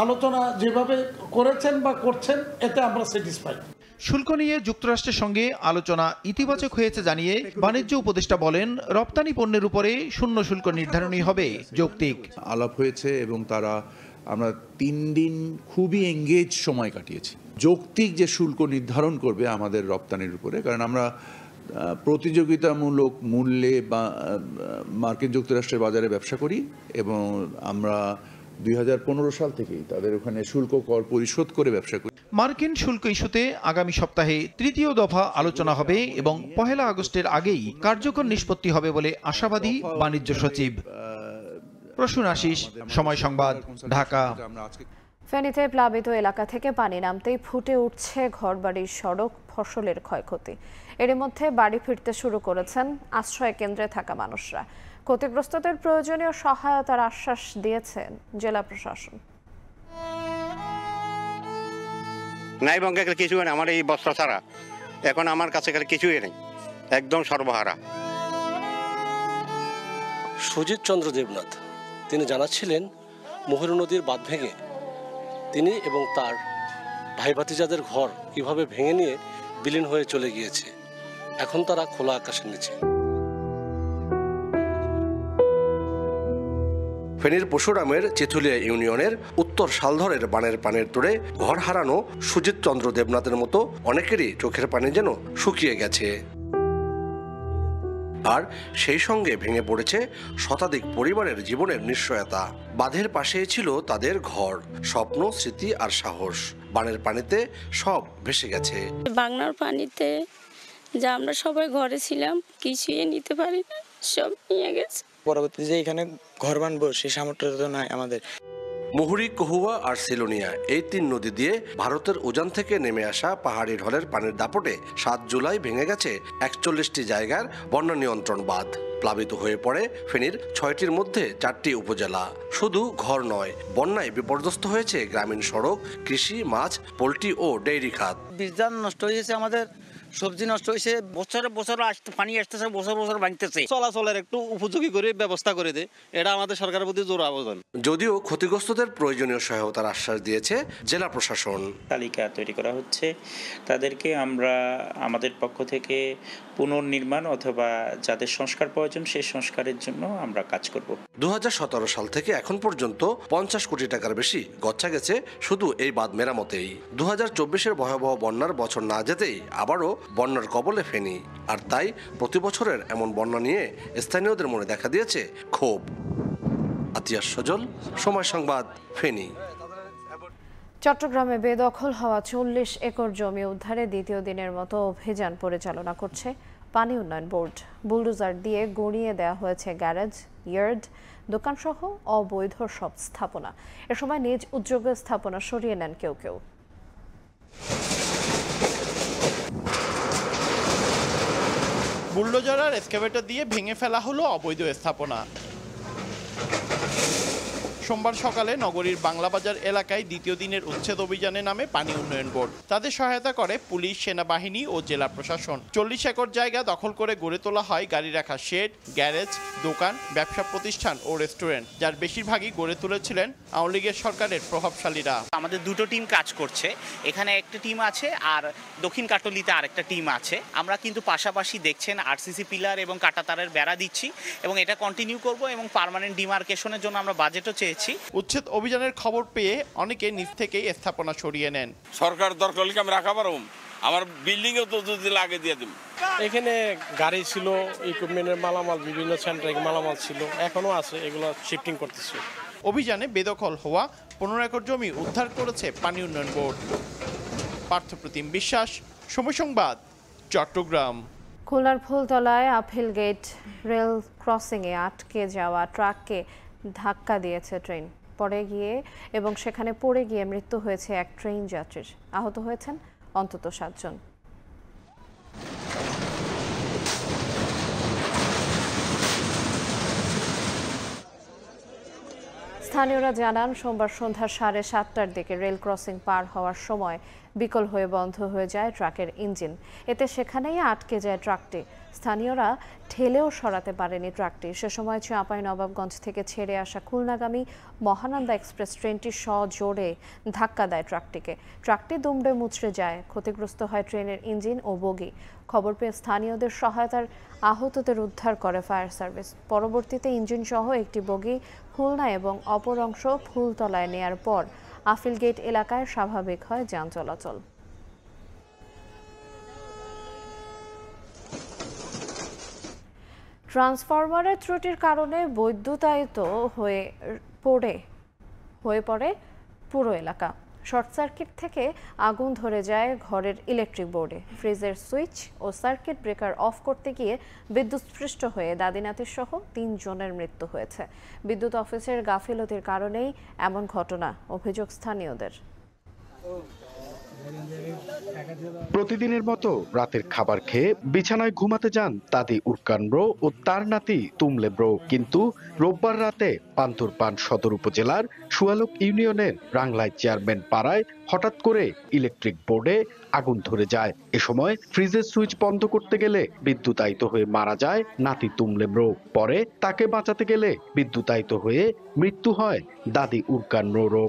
আলোচনা যেভাবে করেছেন বা করছেন, এতে আমরা স্যাটিসফাইড। শুল্ক নিয়ে যুক্তরাষ্ট্রের সঙ্গে আলোচনা ইতিবাচক হয়েছে জানিয়ে বাণিজ্য উপদেষ্টা বলেন, রপ্তানি পণ্যের উপরে শূন্য শুল্ক নির্ধারণই হবে যৌক্তিক। আলাপ হয়েছে এবং আমরা 3 দিন খুবই এঙ্গেজ সময় কাটিয়েছি। যৌক্তিক যে শুল্ক নির্ধারণ করবে আমাদের রপ্তানির উপরে, কারণ আমরা প্রতিযোগিতামূলক মূল্যে বা মার্কিন যুক্তরাষ্ট্রের বাজারে ব্যবসা করি এবং আমরা 2015 সাল থেকেই তাদের ওখানে শুল্ক কর পরিশোধ করে ব্যবসা করি। মার্কিন শুল্ক ইস্যুতে আগামী সপ্তাহে তৃতীয় দফা আলোচনা হবে এবং 1 আগস্টের আগেই কার্যকর নিষ্পত্তি হবে বলে আশাবাদী বাণিজ্য সচিব। প্রসূন আশিস, সময় সংবাদ, ঢাকা। ফেনীতে প্লাবিত এলাকা থেকে পানি নামতেই ফুটে উঠছে ঘরবাড়ির সড়ক, ফসলের ক্ষয়ক্ষতি। এর মধ্যে বাড়ি ফিরতে শুরু করেছেন আশ্রয় কেন্দ্রে থাকা মানুষরা। ক্ষতিগ্রস্তদের প্রয়োজনীয় সহায়তার আশ্বাস দিয়েছেন জেলা প্রশাসন। নাই বঙ্গে কিছু নেই, আমার এই বস্তা ছাড়া এখন আমার কাছে কিছুই নেই, একদম সর্বহারা। সুজিত চন্দ্র দেবনাথ তিনি জানাচ্ছিলেন, মুহুরী নদীর বাঁধ ভেঙে তিনি এবং তার ভাই ভাতিজাদের ঘর কিভাবে ভেঙে নিয়ে বিলীন হয়ে চলে গিয়েছে। এখন তারা খোলা আকাশের নিচে। ফেনীর পরশুরামের চেথুলিয়া ইউনিয়নের উত্তর শালধরের বানের পানির তোড়ে ঘর হারানো সুজিত চন্দ্র দেবনাথের মতো অনেকেরই চোখের পানি যেন শুকিয়ে গেছে। আর সেই সঙ্গে ভেঙে পড়েছে শতাধিক পরিবারের জীবনের নিশ্চয়তা। বাঁধের পাশেই ছিল তাদের ঘর, স্বপ্ন, স্মৃতি আর সাহস। বানের পানিতে সব ভেসে গেছে। বাংলার পানিতে যা আমরা সবাই ঘরে ছিলাম, কিছুই নিতে পারি না, সব নিয়ে গেছে। পরবর্তীতে যে এখানে ঘর বানবো সেই সামর্থ্য তো নাই আমাদের। মুহুরী, কহুয়া আর সিলোনিয়া এই 3 নদী দিয়ে ভারতের উজান থেকে নেমে আসা পাহাড়ি ঢলের পানির দাপটে 7 জুলাই ভেঙে গেছে 41টি জায়গার বন্যা নিয়ন্ত্রণ বাঁধ। প্লাবিত হয়ে পড়ে ফেনীর 6টির মধ্যে 4টি উপজেলা। শুধু ঘর নয়, বন্যায় বিপর্যস্ত হয়েছে গ্রামীণ সড়ক, কৃষি, মাছ, পোল্ট্রি ও ডেইরি খাত। বীজদান নষ্ট হয়েছে, আমাদের সবজি নষ্ট হয়েছে। বছরে বছর পানি আসতেছে, বছর বছর ভাঙতেছে। চলাচলের একটু উপযোগী করে ব্যবস্থা করে দে, এটা আমাদের সরকারের প্রতি জোর আবেদন। যদিও ক্ষতিগ্রস্তদের প্রয়োজনীয় সহায়তার আশ্বাস দিয়েছে জেলা প্রশাসন। তালিকা তৈরি করা হচ্ছে, তাদেরকে আমরা আমাদের পক্ষ থেকে পুনর্নির্মাণ অথবা যাদের সংস্কার প্রয়োজন সেই সংস্কারের জন্য আমরা কাজ করব। 2017 সাল থেকে এখন পর্যন্ত 50 কোটি টাকার বেশি গচ্ছা গেছে শুধু এই বাঁধ মেরামতেই। 2024-এর ভয়াবহ বন্যার বছর না যেতেই আবারও বন্যার কবলে ফেনী। আর তাই প্রতি বছরের এমন বন্যা নিয়ে স্থানীয়দের মনে দেখা দিয়েছে ক্ষোভ। আতিয়াস সজল, সময় সংবাদ, ফেনী। চট্টগ্রামে বেদখল হওয়া 40 একর জমি উদ্ধারে দ্বিতীয় দিনের মতো অভিযান পরিচালনা করছে পানি উন্নয়ন বোর্ড। বুলডোজার দিয়ে গড়িয়ে দেওয়া হয়েছে গ্যারেজ, ইয়ার্ড, দোকানসহ অবৈধ সব স্থাপনা। এ সময় নিজ উদ্যোগে স্থাপনা সরিয়ে নেন কেউ কেউ। বুলডোজার আর এক্সকাভেটর দিয়ে ভেঙে ফেলা হলো অবৈধ স্থাপনা। সোমবার সকালে নগরীর বাংলাবাজার এলাকায় দ্বিতীয় দিনের উচ্ছেদ অভিযানে নামে পানি উন্নয়ন বোর্ড। তাদের সহায়তা করে পুলিশ, সেনাবাহিনী ও জেলা প্রশাসন। 40 একর জায়গা দখল করে গড়ে তোলা হয় গাড়ি রাখার শেড, গ্যারেজ, দোকান, ব্যবসা প্রতিষ্ঠান ও রেস্টুরেন্ট, যার বেশিরভাগই গড়ে তুলেছিলেন আওয়ামী লীগের সরকারের প্রভাবশালীরা। আমাদের দুটো টিম কাজ করছে, এখানে একটা টিম আছে আর দক্ষিণ কাটলিতে আরেকটা টিম আছে। আমরা কিন্তু পাশাপাশি দেখছেন আরসিসি পিলার এবং কাঁটাতারের বেড়া দিচ্ছি এবং এটা কন্টিনিউ করব এবং পার্মানেন্ট ডিমার্কেশনের জন্য আমরা বাজেটও চেয়েছি। উচ্ছেদ অভিযানের খবর পেয়ে অনেকে নিজ থেকেই স্থাপনা সরিয়ে নেন। সরকার দরকার হলে আমি রাখা পারব, আমার বিল্ডিংও তো যদি লাগে দিয়ে দেব। এখানে গাড়ি ছিল, ইকুইপমেন্টের মালামাল, বিভিন্ন সেন্টারে মালামাল ছিল, এখনো আছে, এগুলো শিফটিং করতেছে। অভিযানে বেদখল হওয়া 15 একর জমি উদ্ধার করেছে পানি উন্নয়ন বোর্ড। পার্থপ্রতিম বিশ্বাস, সময় সংবাদ, চট্টগ্রাম। খুলনার ফুলতলায় আপিল গেট রেল ক্রসিংয়ে আটকে যাওয়া ট্রাককে ধাক্কা দিয়েছে ট্রেন। সেখানে পড়ে গিয়ে মৃত্যু হয়েছে এক ট্রেন যাত্রীর। আহত হয়েছেন অন্তত 7 জন। স্থানীয়রা জানান, সোমবার সন্ধ্যা 7:30টার দিকে রেল ক্রসিং পার হওয়ার সময় বিকল হয়ে বন্ধ হয়ে যায় ট্রাকের ইঞ্জিন। এতে সেখানেই আটকে যায় ট্রাকটি। স্থানীয়রা ঠেলেও সরাতে পারেনি ট্রাকটি। সে সময় চাঁপাইনবাবগঞ্জ থেকে ছেড়ে আসা খুলনাগামী মহানন্দা এক্সপ্রেস ট্রেনটি সজোরে ধাক্কা দেয় ট্রাকটিকে। ট্রাকটি দুমড়ে মুচড়ে যায়। ক্ষতিগ্রস্ত হয় ট্রেনের ইঞ্জিন ও বগি। খবর পেয়ে স্থানীয়দের সহায়তার আহতদের উদ্ধার করে ফায়ার সার্ভিস। পরবর্তীতে ইঞ্জিন সহ একটি বগি খুলনা এবং অপর অংশ ফুলতলায় নেয়ার পর আপিল গেট এলাকায় স্বাভাবিক হয় যান চলাচল। ট্রান্সফরমারের ত্রুটির কারণে বৈদ্যুতায়িত হয়ে পড়ে পুরো এলাকা। শর্ট সার্কিট থেকে আগুন ধরে যায় ঘরের ইলেকট্রিক বোর্ডে। ফ্রিজের সুইচ ও সার্কিট ব্রেকার অফ করতে গিয়ে বিদ্যুৎস্পৃষ্ট হয়ে দাদিনাতির সহ 3 জনের মৃত্যু হয়েছে। বিদ্যুৎ অফিসের গাফিলতির কারণেই এমন ঘটনা, অভিযোগ স্থানীয়দের। প্রতিদিনের মতো রাতের খাবার খেয়ে বিছানায় ঘুমাতে যান দাদি উরকানব্রো ও তার নাতি তুমলেব্রো। কিন্তু রোববার রাতে পান্তুরপান সদর উপজেলার সুয়ালক ইউনিয়নের রাংলাই চেয়ারম্যান পাড়ায় হঠাৎ করে ইলেকট্রিক বোর্ডে আগুন ধরে যায়। এ সময় ফ্রিজের সুইচ বন্ধ করতে গেলে বিদ্যুতায়িত হয়ে মারা যায় নাতি তুমলেব্রো। পরে তাকে বাঁচাতে গেলে বিদ্যুতায়িত হয়ে মৃত্যু হয় দাদি উরকানব্রোরও।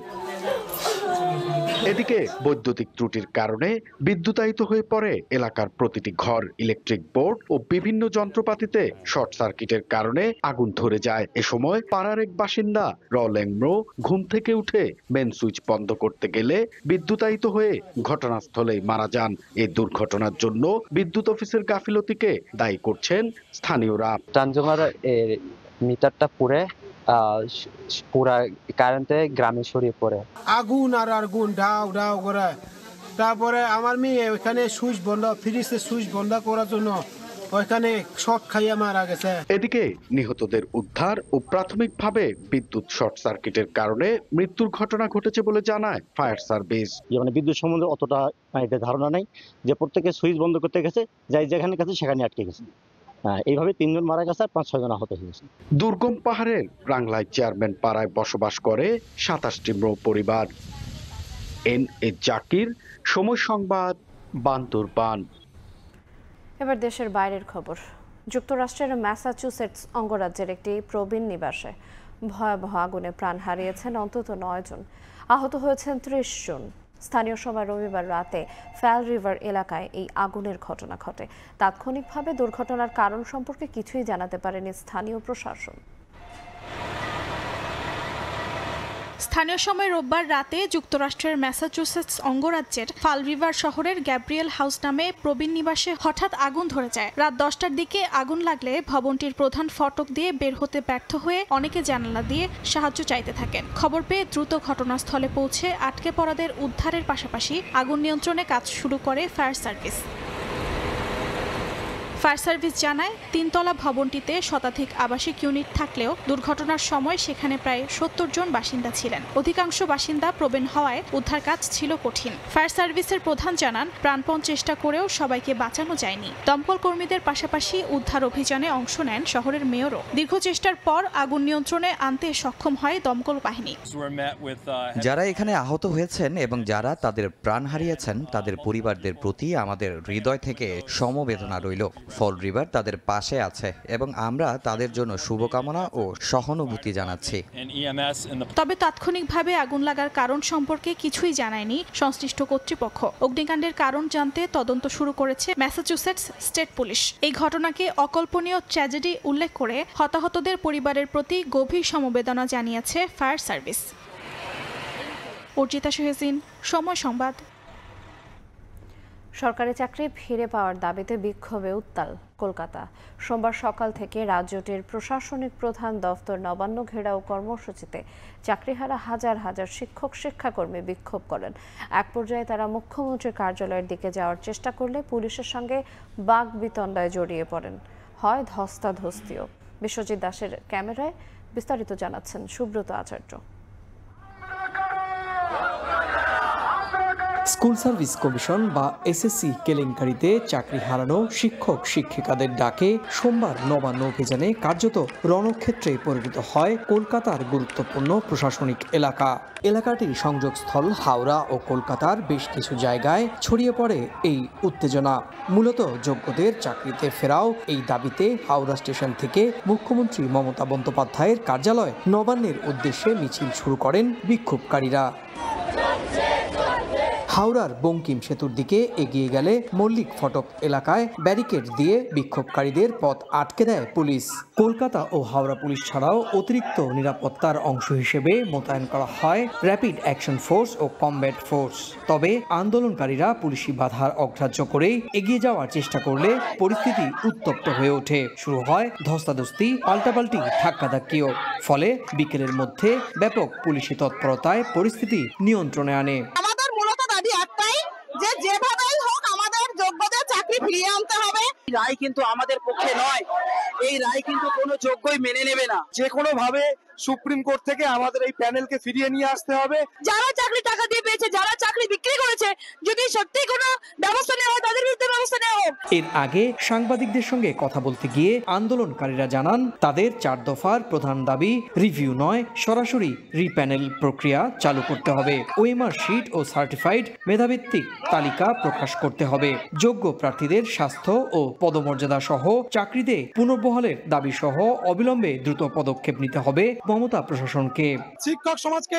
এদিকে বৈদ্যুতিক ত্রুটির কারণে বিদ্যুতায়িত হয়ে পড়ে এলাকার প্রতিটি ঘর। ইলেকট্রিক বোর্ড ও বিভিন্ন যন্ত্রপাতিতে শর্ট সার্কিটের কারণে আগুন ধরে যায়। এ সময় পাড়ার এক বাসিন্দা রলেংম্রো ঘুম থেকে উঠে মেন সুইচ বন্ধ করতে গেলে বিদ্যুতায়িত হয়ে ঘটনাস্থলেই মারা যান। এই দুর্ঘটনার জন্য বিদ্যুৎ অফিসের গাফিলতিকে দায়ী করছেন স্থানীয়রা। মিটারটা পুরে পুরা কারেন্টে গ্রামে ছড়িয়ে পড়ে আগুন আর আগুন ঢাউ ঢাউ করে। তারপরে আমার মেয়ে ওইখানে সুইচ বন্ধ, ফ্রিজের সুইচ বন্ধ করার জন্য ওইখানে শর্ট খাইয়া মারা গেছে। এদিকে নিহতদের উদ্ধার ও প্রাথমিকভাবে বিদ্যুৎ শর্ট সার্কিটের কারণে মৃত্যুর ঘটনা ঘটেছে বলে জানায় ফায়ার সার্ভিস। মানে বিদ্যুৎ সম্বন্ধে অতটা ধারণা নাই, যে প্রত্যেকে সুইচ বন্ধ করতে গেছে, যাই যেখানে গেছে সেখানে আটকে গেছে। এইভাবে 3 জন মারা গেছে আর 5-6 জন আহত হয়েছে। দুর্গম পাহাড়ের রাংলাই চেয়ারম্যান পাড়ায় বসবাস করে 27টি ম্রো পরিবার। এন.এ. জাকির, সময় সংবাদ, বান্তুরপান। এবার দেশের বাইরের খবর। যুক্তরাষ্ট্রের ম্যাসাচুসেটস অঙ্গরাজ্যের একটি প্রবীণ নিবাসে ভয়াবহ আগুনে প্রাণ হারিয়েছেন অন্তত 9 জন। আহত হয়েছেন 30 জন। স্থানীয় সময় রবিবার রাতে ফ্যাল রিভার এলাকায় এই আগুনের ঘটনা ঘটে। তাৎক্ষণিকভাবে দুর্ঘটনার কারণ সম্পর্কে কিছুই জানাতে পারেনি স্থানীয় প্রশাসন। স্থানীয় সময় রোববার রাতে যুক্তরাষ্ট্রের ম্যাসাচুসেটস অঙ্গরাজ্যের ফাল রিভার শহরের গ্যাব্রিয়েল হাউস নামে প্রবীণ নিবাসে হঠাৎ আগুন ধরে যায়। রাত 10টার দিকে আগুন লাগলে ভবনটির প্রধান ফটক দিয়ে বের হতে ব্যর্থ হয়ে অনেকে জানালা দিয়ে সাহায্য চাইতে থাকেন। খবর পেয়ে দ্রুত ঘটনাস্থলে পৌঁছে আটকে পড়াদের উদ্ধারের পাশাপাশি আগুন নিয়ন্ত্রণে কাজ শুরু করে ফায়ার সার্ভিস। ফায়ার সার্ভিস জানায় 3তলা ভবনটিতে শতাধিক আবাসিক ইউনিট থাকলেও দুর্ঘটনার সময় সেখানে প্রায় 70 জন বাসিন্দা ছিলেন। অধিকাংশ বাসিন্দা প্রবীণ হওয়ায় উদ্ধার কাজ ছিল কঠিন। ফায়ার সার্ভিসের প্রধান জানান, প্রাণপণ চেষ্টা করেও সবাইকে বাঁচানো যায়নি। দমকল কর্মীদের পাশাপাশি উদ্ধার অভিযানে অংশ নেন শহরের মেয়রও। দীর্ঘ চেষ্টার পর আগুন নিয়ন্ত্রণে আনতে সক্ষম হয় দমকল বাহিনী। যারা এখানে আহত হয়েছেন এবং যারা তাদের প্রাণ হারিয়েছেন তাদের পরিবারদের প্রতি আমাদের হৃদয় থেকে সমবেদনা রইল। ফল রিভার তাদের পাশে আছে এবং আমরা তাদের জন্য শুভকামনা ও সহানুভূতি জানাচ্ছি। তবে তাৎক্ষণিকভাবে আগুন লাগার কারণ সম্পর্কে কিছুই জানায়নি সংশ্লিষ্ট কর্তৃপক্ষ। অগ্নিকাণ্ডের কারণ জানতে তদন্ত শুরু করেছে ম্যাসাচুসেটস স্টেট পুলিশ। এই ঘটনাকে অকল্পনীয় ট্র্যাজেডি উল্লেখ করে হতাহতদের পরিবারের প্রতি গভীর সমবেদনা জানিয়েছে ফায়ার সার্ভিস। অর্জিতা সোহেজিন, সময় সংবাদ। সরকারি চাকরি ফিরে পাওয়ার দাবিতে বিক্ষোভে উত্তাল কলকাতা। সোমবার সকাল থেকে রাজ্যটির প্রশাসনিক প্রধান দফতর নবান্ন ঘেরাও কর্মসূচিতে চাকরিহারা হাজার হাজার শিক্ষক শিক্ষাকর্মী বিক্ষোভ করেন। এক পর্যায়ে তারা মুখ্যমন্ত্রীর কার্যালয়ের দিকে যাওয়ার চেষ্টা করলে পুলিশের সঙ্গে বাকবিতণ্ডায় জড়িয়ে পড়েন। হয় ধস্তাধস্তিও। বিশ্বজিৎ দাসের ক্যামেরায় বিস্তারিত জানাচ্ছেন সুব্রত আচার্য। স্কুল সার্ভিস কমিশন বা এসএসসি কেলেঙ্কারিতে চাকরি হারানো শিক্ষক শিক্ষিকাদের ডাকে সোমবার নবান্ন অভিযানে কার্যত রণক্ষেত্রে পরিণত হয় কলকাতার গুরুত্বপূর্ণ প্রশাসনিক এলাকা। এলাকাটির সংযোগস্থল হাওড়া ও কলকাতার বেশ কিছু জায়গায় ছড়িয়ে পড়ে এই উত্তেজনা। মূলত যোগ্যদের চাকরিতে ফেরাও এই দাবিতে হাওড়া স্টেশন থেকে মুখ্যমন্ত্রী মমতা বন্দ্যোপাধ্যায়ের কার্যালয় নবান্নের উদ্দেশ্যে মিছিল শুরু করেন বিক্ষোভকারীরা। হাওড়ার বঙ্কিম সেতুর দিকে এগিয়ে গেলে মল্লিক ফটক এলাকায় ব্যারিকেড দিয়ে বিক্ষোভকারীদের পথ আটকে দেয় পুলিশ। কলকাতা ও হাওড়া পুলিশ ছাড়াও অতিরিক্ত নিরাপত্তার অংশ হিসেবে মোতায়েন করা হয় র্যাপিড অ্যাকশন ফোর্স ও কমব্যাট ফোর্স। তবে আন্দোলনকারীরা পুলিশি বাধার অগ্রাহ্য করেই এগিয়ে যাওয়ার চেষ্টা করলে পরিস্থিতি উত্তপ্ত হয়ে ওঠে। শুরু হয় ধস্তাধস্তি, পাল্টাপাল্টি, ধাক্কাধাক্কিও। ফলে বিকেলের মধ্যে ব্যাপক পুলিশি তৎপরতায় পরিস্থিতি নিয়ন্ত্রণে আনে। যে যেভাবেই হোক আমাদের যোগ্যদের চাকরি ফিরিয়ে আনতে হবে। রায় কিন্তু আমাদের পক্ষে নয়, এই রায় কিন্তু কোনো যোগ্যই মেনে নেবে না। যে কোনো ভাবে সুপ্রিম কোর্ট থেকে আমাদের এই প্যানেলকে ফিরিয়ে নিয়ে আসতে হবে। যারা চাকরি টাকা দিয়ে পেয়েছে, যারা চাকরি বিক্রি করেছে, যদি সত্যি কোনো ব্যবস্থা নেওয়া হয় তাদের বিরুদ্ধে ব্যবস্থা নেওয়া হোক। এর আগে সাংবাদিকদের সঙ্গে কথা বলতে গিয়ে আন্দোলনকারীরা জানান, তাদের 4 দফার প্রধান দাবি রিভিউ নয়, সরাসরি রিপ্যানেল প্রক্রিয়া চালু করতে হবে। ওএমআর শিট ও সার্টিফাইড মেধাভিত্তিক তালিকা প্রকাশ করতে হবে। যোগ্য প্রার্থীদের স্বাস্থ্য ও পদমর্যাদা সহ চাকরিতে পুনর্বহালের দাবি সহ অবিলম্বে দ্রুত পদক্ষেপ নিতে হবে মমতা প্রশাসনকে। শিক্ষক সমাজকে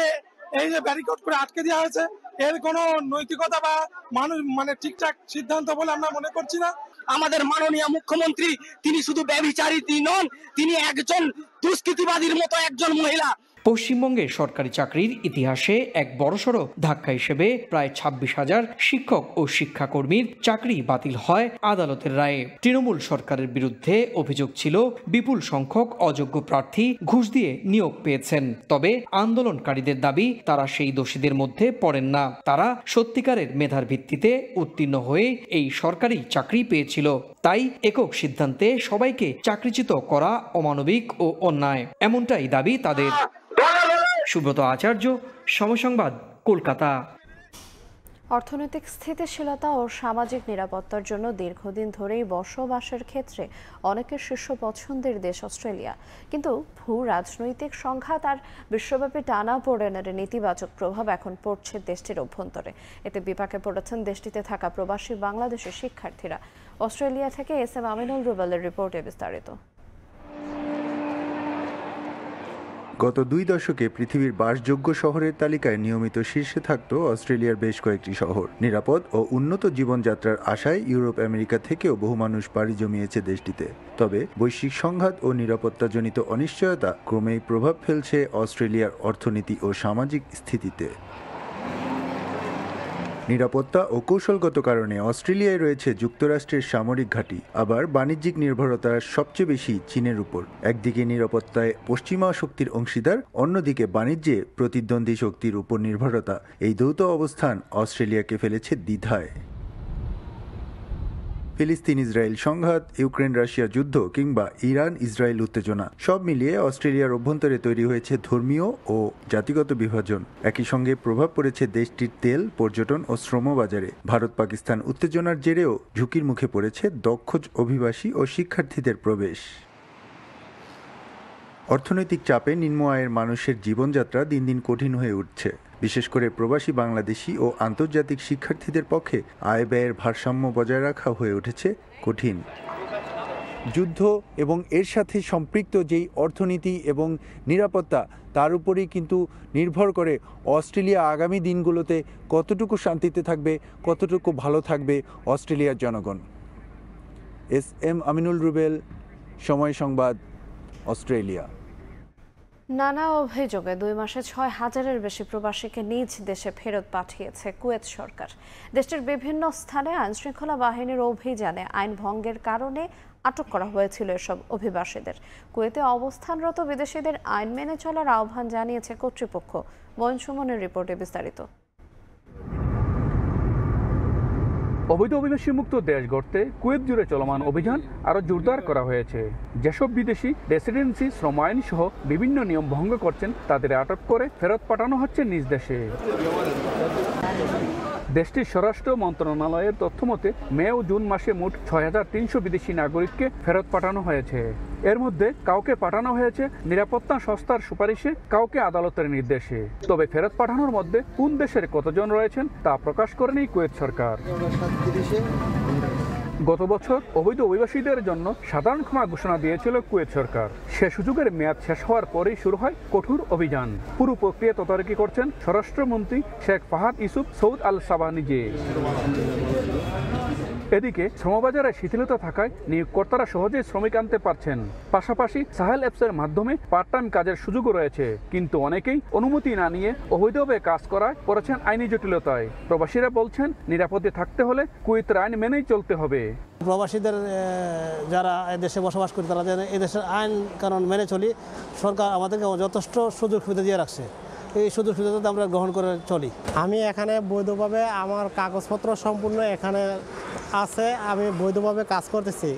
এই যে ব্যারিকেড করে আটকে দেওয়া হয়েছে, এর কোনো নৈতিকতা বা মানুষ ঠিকঠাক সিদ্ধান্ত বলে আমরা মনে করছি না। আমাদের মাননীয় মুখ্যমন্ত্রী তিনি শুধু ব্যভিচারী নন, তিনি একজন দুষ্কৃতিবাদীর মতো একজন মহিলা। পশ্চিমবঙ্গের সরকারি চাকরির ইতিহাসে এক বড়সড় ধাক্কা হিসেবে প্রায় 26,000 শিক্ষক ও শিক্ষাকর্মীর চাকরি বাতিল হয় আদালতের রায়ে। তৃণমূল সরকারের বিরুদ্ধে অভিযোগ ছিল বিপুল সংখ্যক অযোগ্য প্রার্থী ঘুষ দিয়ে নিয়োগ পেয়েছেন। তবে আন্দোলনকারীদের দাবি, তারা সেই দোষীদের মধ্যে পড়েন না। তারা সত্যিকারের মেধার ভিত্তিতে উত্তীর্ণ হয়ে এই সরকারি চাকরি পেয়েছিল। তাই একক সিদ্ধান্তে সবাইকে চাকরিচ্যুত করা অমানবিক ও অন্যায়, এমনটাই দাবি তাদের। সুব্রত আচার্য, সময় সংবাদ, কলকাতা। অর্থনৈতিক স্থিতিশীলতা ও সামাজিক নিরাপত্তার জন্য দীর্ঘদিন ধরেই বসবাসের ক্ষেত্রে অনেকের শীর্ষ পছন্দের দেশ অস্ট্রেলিয়া। কিন্তু ভূ রাজনৈতিক সংঘাত আর বিশ্বব্যাপী টানাপোড়েনের নেতিবাচক প্রভাব এখন পড়ছে দেশটির অভ্যন্তরে। এতে বিপাকে পড়েছেন দেশটিতে থাকা প্রবাসী বাংলাদেশের শিক্ষার্থীরা। অস্ট্রেলিয়া থেকে এস.এম. আমিনুল রুবেলের রিপোর্টে বিস্তারিত। গত 2 দশকে পৃথিবীর বাসযোগ্য শহরের তালিকায় নিয়মিত শীর্ষে থাকত অস্ট্রেলিয়ার বেশ কয়েকটি শহর। নিরাপদ ও উন্নত জীবনযাত্রার আশায় ইউরোপ আমেরিকা থেকেও বহু মানুষ পাড়ি জমিয়েছে দেশটিতে। তবে বৈশ্বিক সংঘাত ও নিরাপত্তাজনিত অনিশ্চয়তা ক্রমেই প্রভাব ফেলছে অস্ট্রেলিয়ার অর্থনীতি ও সামাজিক স্থিতিতে। নিরাপত্তা ও কৌশলগত কারণে অস্ট্রেলিয়ায় রয়েছে যুক্তরাষ্ট্রের সামরিক ঘাঁটি, আবার বাণিজ্যিক নির্ভরতা সবচেয়ে বেশি চীনের উপর। একদিকে নিরাপত্তায় পশ্চিমা শক্তির অংশীদার, অন্যদিকে বাণিজ্যে প্রতিদ্বন্দ্বী শক্তির উপর নির্ভরতা। এই দ্বৈত অবস্থান অস্ট্রেলিয়াকে ফেলেছে দ্বিধায়। ফিলিস্তিন ইসরায়েল সংঘাত, ইউক্রেন রাশিয়া যুদ্ধ কিংবা ইরান ইসরায়েল উত্তেজনা সব মিলিয়ে অস্ট্রেলিয়ার অভ্যন্তরে তৈরি হয়েছে ধর্মীয় ও জাতিগত বিভাজন। একই সঙ্গে প্রভাব পড়েছে দেশটির তেল, পর্যটন ও শ্রম বাজারে। ভারত পাকিস্তান উত্তেজনার জেরেও ঝুঁকির মুখে পড়েছে দক্ষ অভিবাসী ও শিক্ষার্থীদের প্রবেশ। অর্থনৈতিক চাপে নিম্ন আয়ের মানুষের জীবনযাত্রা দিন দিন কঠিন হয়ে উঠছে। বিশেষ করে প্রবাসী বাংলাদেশি ও আন্তর্জাতিক শিক্ষার্থীদের পক্ষে আয় ব্যয়ের ভারসাম্য বজায় রাখা হয়ে উঠেছে কঠিন। যুদ্ধ এবং এর সাথে সম্পৃক্ত যেই অর্থনীতি এবং নিরাপত্তা, তার উপরেই কিন্তু নির্ভর করে অস্ট্রেলিয়া আগামী দিনগুলোতে কতটুকু শান্তিতে থাকবে, কতটুকু ভালো থাকবে অস্ট্রেলিয়ার জনগণ। SM আমিনুল রুবেল, সময় সংবাদ, অস্ট্রেলিয়া। নানা অভিযোগে 2 মাসে 6,000-এর বেশি প্রবাসীকে নিজ দেশে ফেরত পাঠিয়েছে কুয়েত সরকার। দেশটির বিভিন্ন স্থানে আইনশৃঙ্খলা বাহিনীর অভিযানে আইন ভঙ্গের কারণে আটক করা হয়েছিল এসব অভিবাসীদের। কুয়েতে অবস্থানরত বিদেশিদের আইন মেনে চলার আহ্বান জানিয়েছে কর্তৃপক্ষ। মঈন সুমনের রিপোর্টে বিস্তারিত। অবৈধ অভিবাসী মুক্ত দেশ গড়তে কুয়েত জুড়ে চলমান অভিযান আরো জোরদার করা হয়েছে। যেসব বিদেশি রেসিডেন্সি, শ্রম আইন সহ বিভিন্ন নিয়ম ভঙ্গ করছেন তাদের আটক করে ফেরত পাঠানো হচ্ছে নিজ দেশে। দেশটির স্বরাষ্ট্র মন্ত্রণালয়ের তথ্যমতে মে ও জুন মাসে মোট 6,300 বিদেশি নাগরিককে ফেরত পাঠানো হয়েছে। এর মধ্যে কাউকে পাঠানো হয়েছে নিরাপত্তা সংস্থার সুপারিশে, কাউকে আদালতের নির্দেশে। তবে ফেরত পাঠানোর মধ্যে কোন দেশের কতজন রয়েছেন তা প্রকাশ করেনি কুয়েত সরকার। গত বছর অবৈধ অভিবাসীদের জন্য সাধারণ ক্ষমা ঘোষণা দিয়েছিল কুয়েত সরকার। সে সুযোগের মেয়াদ শেষ হওয়ার পরেই শুরু হয় কঠোর অভিযান। পুরো প্রক্রিয়া তদারকি করছেন স্বরাষ্ট্রমন্ত্রী শেখ ফাহাদ ইউসুফ সৌদ আল সাবাহ নিজে। এদিকে শ্রমবাজারে শিথিলতা থাকায় নিয়োগকর্তারা সহজেই শ্রমিক আনতে পারছেন। পাশাপাশি সাহেল অ্যাপসের মাধ্যমে পার্ট টাইম কাজের সুযোগও রয়েছে। কিন্তু অনেকেই অনুমতি না নিয়ে অবৈধভাবে কাজ করায় পড়েছেন আইনি জটিলতায়। প্রবাসীরা বলছেন, নিরাপদে থাকতে হলে কুয়েতের আইন মেনেই চলতে হবে। প্রবাসীদের যারা দেশে বসবাস করে তারা যেন এই দেশের আইন কানুন মেনে চলি, সরকার আমাদেরকে যথেষ্ট সুযোগ সুবিধা দিয়ে রাখছে। এই সুযোগ সুবিধা আমরা গ্রহণ করে চলি। আমি এখানে বৈধভাবে আমার কাগজপত্র সম্পূর্ণ এখানে আছে, আমি বৈধভাবে কাজ করতেছি,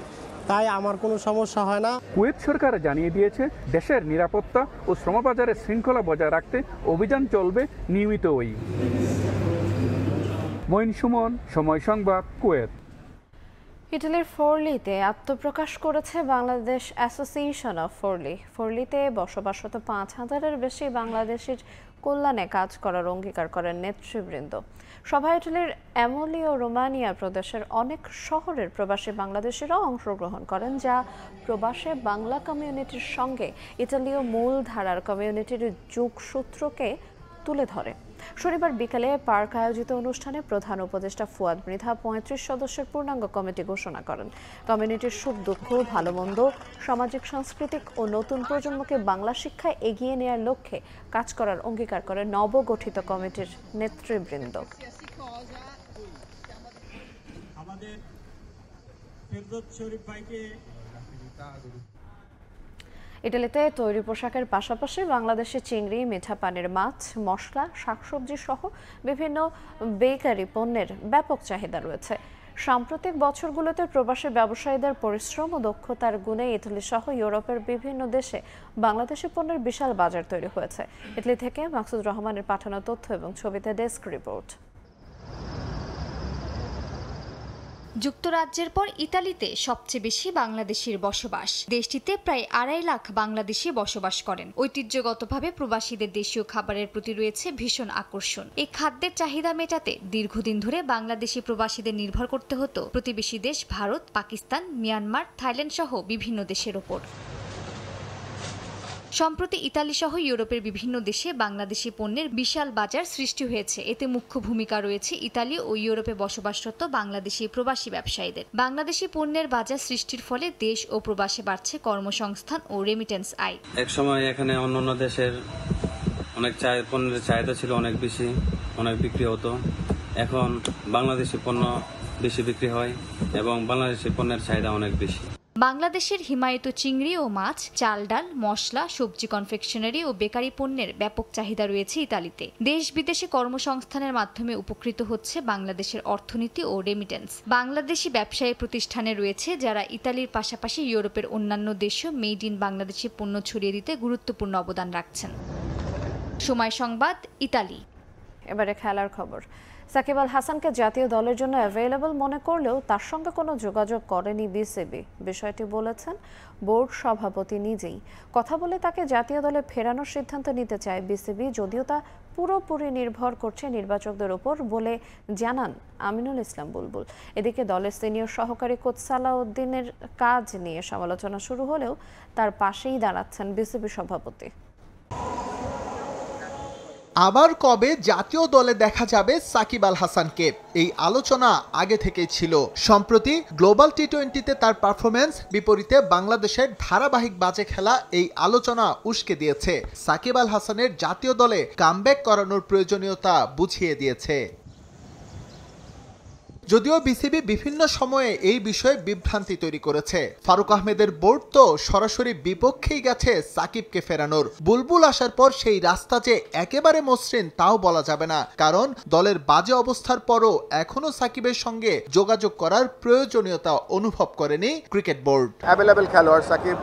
তাই আমার কোনো সমস্যা হয় না। কুয়েত সরকার জানিয়ে দিয়েছে, দেশের নিরাপত্তা ও শ্রমবাজারের শৃঙ্খলা বজায় রাখতে অভিযান চলবে নিয়মিতই। মঈন সুমন, সময় সংবাদ, কুয়েত। ইটালির ফোরলিতে আত্মপ্রকাশ করেছে বাংলাদেশ অ্যাসোসিয়েশন অফ ফোরলি। ফোরলিতে বসবাসরত 5,000-এর বেশি বাংলাদেশের কল্যাণে কাজ করার অঙ্গীকার করেন নেতৃবৃন্দ। সভায় ইটালির এমোলি ও রোমানিয়া প্রদেশের অনেক শহরের প্রবাসী বাংলাদেশিরাও অংশগ্রহণ করেন, যা প্রবাসে বাংলা কমিউনিটির সঙ্গে ইতালীয় মূলধারার কমিউনিটির যোগসূত্রকে তুলে ধরে। শনিবার বিকেলে পার্ক আয়োজিত অনুষ্ঠানে প্রধান উপদেষ্টা ফুয়াদ মৃধা 35 সদস্যের পূর্ণাঙ্গ কমিটি ঘোষণা করেন। কমিউনিটির সুখ দুঃখ, ভালো মন্দ, সামাজিক, সাংস্কৃতিক ও নতুন প্রজন্মকে বাংলা শিক্ষায় এগিয়ে নেওয়ার লক্ষ্যে কাজ করার অঙ্গীকার করে নবগঠিত কমিটির নেতৃবৃন্দ। ইটালিতে তৈরি পোশাকের পাশাপাশি বাংলাদেশি চিংড়ি, মিঠা পানির মাছ, মশলা, শাকসবজি সহ বিভিন্ন বেকারি পণ্যের ব্যাপক চাহিদা রয়েছে। সাম্প্রতিক বছরগুলোতে প্রবাসী ব্যবসায়ীদের পরিশ্রম ও দক্ষতার গুণে ইটালি সহ ইউরোপের বিভিন্ন দেশে বাংলাদেশি পণ্যের বিশাল বাজার তৈরি হয়েছে। ইটালি থেকে মাকসুদ রহমানের পাঠানো তথ্য এবং ছবিতে ডেস্ক রিপোর্ট। যুক্তরাজ্যের পর ইতালিতে সবচেয়ে বেশি বাংলাদেশির বসবাস। দেশটিতে প্রায় 2.5 লাখ বাংলাদেশি বসবাস করেন। ঐতিহ্যগতভাবে প্রবাসীদের দেশীয় খাবারের প্রতি রয়েছে ভীষণ আকর্ষণ। এই খাদ্যের চাহিদা মেটাতে দীর্ঘদিন ধরে বাংলাদেশি প্রবাসীদের নির্ভর করতে হতো প্রতিবেশী দেশ ভারত, পাকিস্তান, মিয়ানমার, থাইল্যান্ড সহ বিভিন্ন দেশের ওপর। সম্প্রতি ইতালি সহ ইউরোপের বিভিন্ন দেশে বাংলাদেশি পণ্যের বিশাল বাজার সৃষ্টি হয়েছে। এতে মুখ্য ভূমিকা রয়েছে ইতালি ও ইউরোপে বসবাসরত বাংলাদেশি প্রবাসী ব্যবসায়ীদের। বাংলাদেশি পণ্যের বাজার সৃষ্টির ফলে দেশ ও প্রবাসে বাড়ছে কর্মসংস্থান ও রেমিটেন্স আয়। এক সময় এখানে অন্যান্য দেশের অনেক পণ্যের চাহিদা ছিল অনেক বেশি, অনেক বিক্রি হতো। এখন বাংলাদেশি পণ্য বেশি বিক্রি হয় এবং বাংলাদেশি পণ্যের চাহিদা অনেক বেশি। বাংলাদেশের হিমায়িত চিংড়ি ও মাছ, চাল ডাল, মশলা, সবজি, কনফেকশনারি ও বেকারি পণ্যের ব্যাপক চাহিদা রয়েছে ইতালিতে। দেশ বিদেশে কর্মসংস্থানের মাধ্যমে উপকৃত হচ্ছে বাংলাদেশের অর্থনীতি ও রেমিটেন্স। বাংলাদেশি ব্যবসায়ী প্রতিষ্ঠানে রয়েছে যারা ইতালির পাশাপাশি ইউরোপের অন্যান্য দেশেও মেড ইন বাংলাদেশি পণ্য ছড়িয়ে দিতে গুরুত্বপূর্ণ অবদান রাখছেন। সময় সংবাদ, ইতালি। এবারে খেলার খবর। সাকিব আল হাসানকে জাতীয় দলের জন্য অ্যাভেলেবল মনে করলেও তার সঙ্গে কোনো যোগাযোগ করেনি বিসিবি। বিষয়টি বলেছেন বোর্ড সভাপতি নিজেই। কথা বলে তাকে জাতীয় দলে ফেরানোর সিদ্ধান্ত নিতে চায় বিসিবি, যদিও তা পুরোপুরি নির্ভর করছে নির্বাচকদের উপর বলে জানান আমিনুল ইসলাম বুলবুল। এদিকে দলের সিনিয়র সহকারী কোচ সালাউদ্দিনের কাজ নিয়ে সমালোচনা শুরু হলেও তার পাশেই দাঁড়াচ্ছেন বিসিবি সভাপতি। আবার কবে জাতীয় দলে দেখা যাবে সাকিব আল হাসানকে, এই আলোচনা আগে থেকেই ছিল। সম্প্রতি গ্লোবাল টি-20তে তার পারফরমেন্স বিপরীতে বাংলাদেশের ধারাবাহিক বাজে খেলা এই আলোচনা উস্কে দিয়েছে। সাকিব আল হাসানের জাতীয় দলে কামব্যাক করানোর প্রয়োজনীয়তা বুঝিয়ে দিয়েছে। যদিও বিসিবি বিভিন্ন সময়ে এই বিষয়ে বিভ্রান্তি তৈরি করেছে। ফারুক আহমেদের বোর্ড তো সরাসরি বিপক্ষেই গেছে সাকিবকে ফেরানোর। বুলবুল আসার পর সেই রাস্তা যে একেবারে মসৃণ তাও বলা যাবে না, কারণ দলের বাজে অবস্থার পরও এখনো সাকিবের সঙ্গে যোগাযোগ করার প্রয়োজনীয়তা অনুভব করেনি ক্রিকেট বোর্ড। অ্যাভেলেবেল খেলোয়াড় সাকিব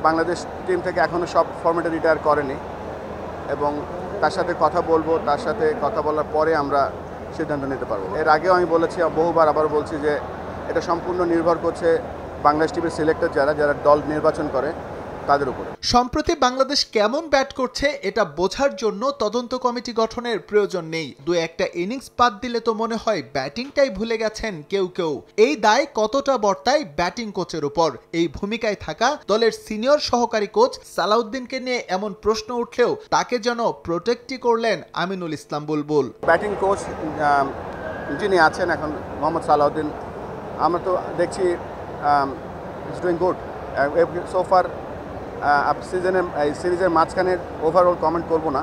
বাংলাদেশ টিম থেকে এখনো সব ফরম্যাটে রিটায়ার করেনি এবং তার সাথে কথা বলবো, তার সাথে কথা বলার পরে আমরা সিদ্ধান্ত নিতে পারবো। এর আগেও আমি বলেছি, বহুবার আবার বলছি যে এটা সম্পূর্ণ নির্ভর করছে বাংলাদেশ টিমের সিলেক্টর যারা দল নির্বাচন করে তাদের উপরে। সম্প্রতি বাংলাদেশ কেমন ব্যাট করছে এটা বোঝার জন্য তদন্ত কমিটি গঠনের প্রয়োজন নেই। দু একটা ইনিংস বাদ দিলে তো মনে হয় ব্যাটিংটাই ভুলে গেছেন কেউ কেউ। এই দায় কতটা বর্তায় ব্যাটিং কোচের উপর? এই ভূমিকায় থাকা দলের সিনিয়র সহকারী কোচ সালাউদ্দিনকে নিয়ে এমন প্রশ্ন উঠলেও তাকে যেন প্রোটেক্টই করলেন আমিনুল ইসলাম বুলবুল। ব্যাটিং কোচ যিনি আছেন এখন মোহাম্মদ সালাউদ্দিন, আমরা তো দেখছি is doing good so far. সিরিজের মাঝখানের ওভারঅল কমেন্ট করব না,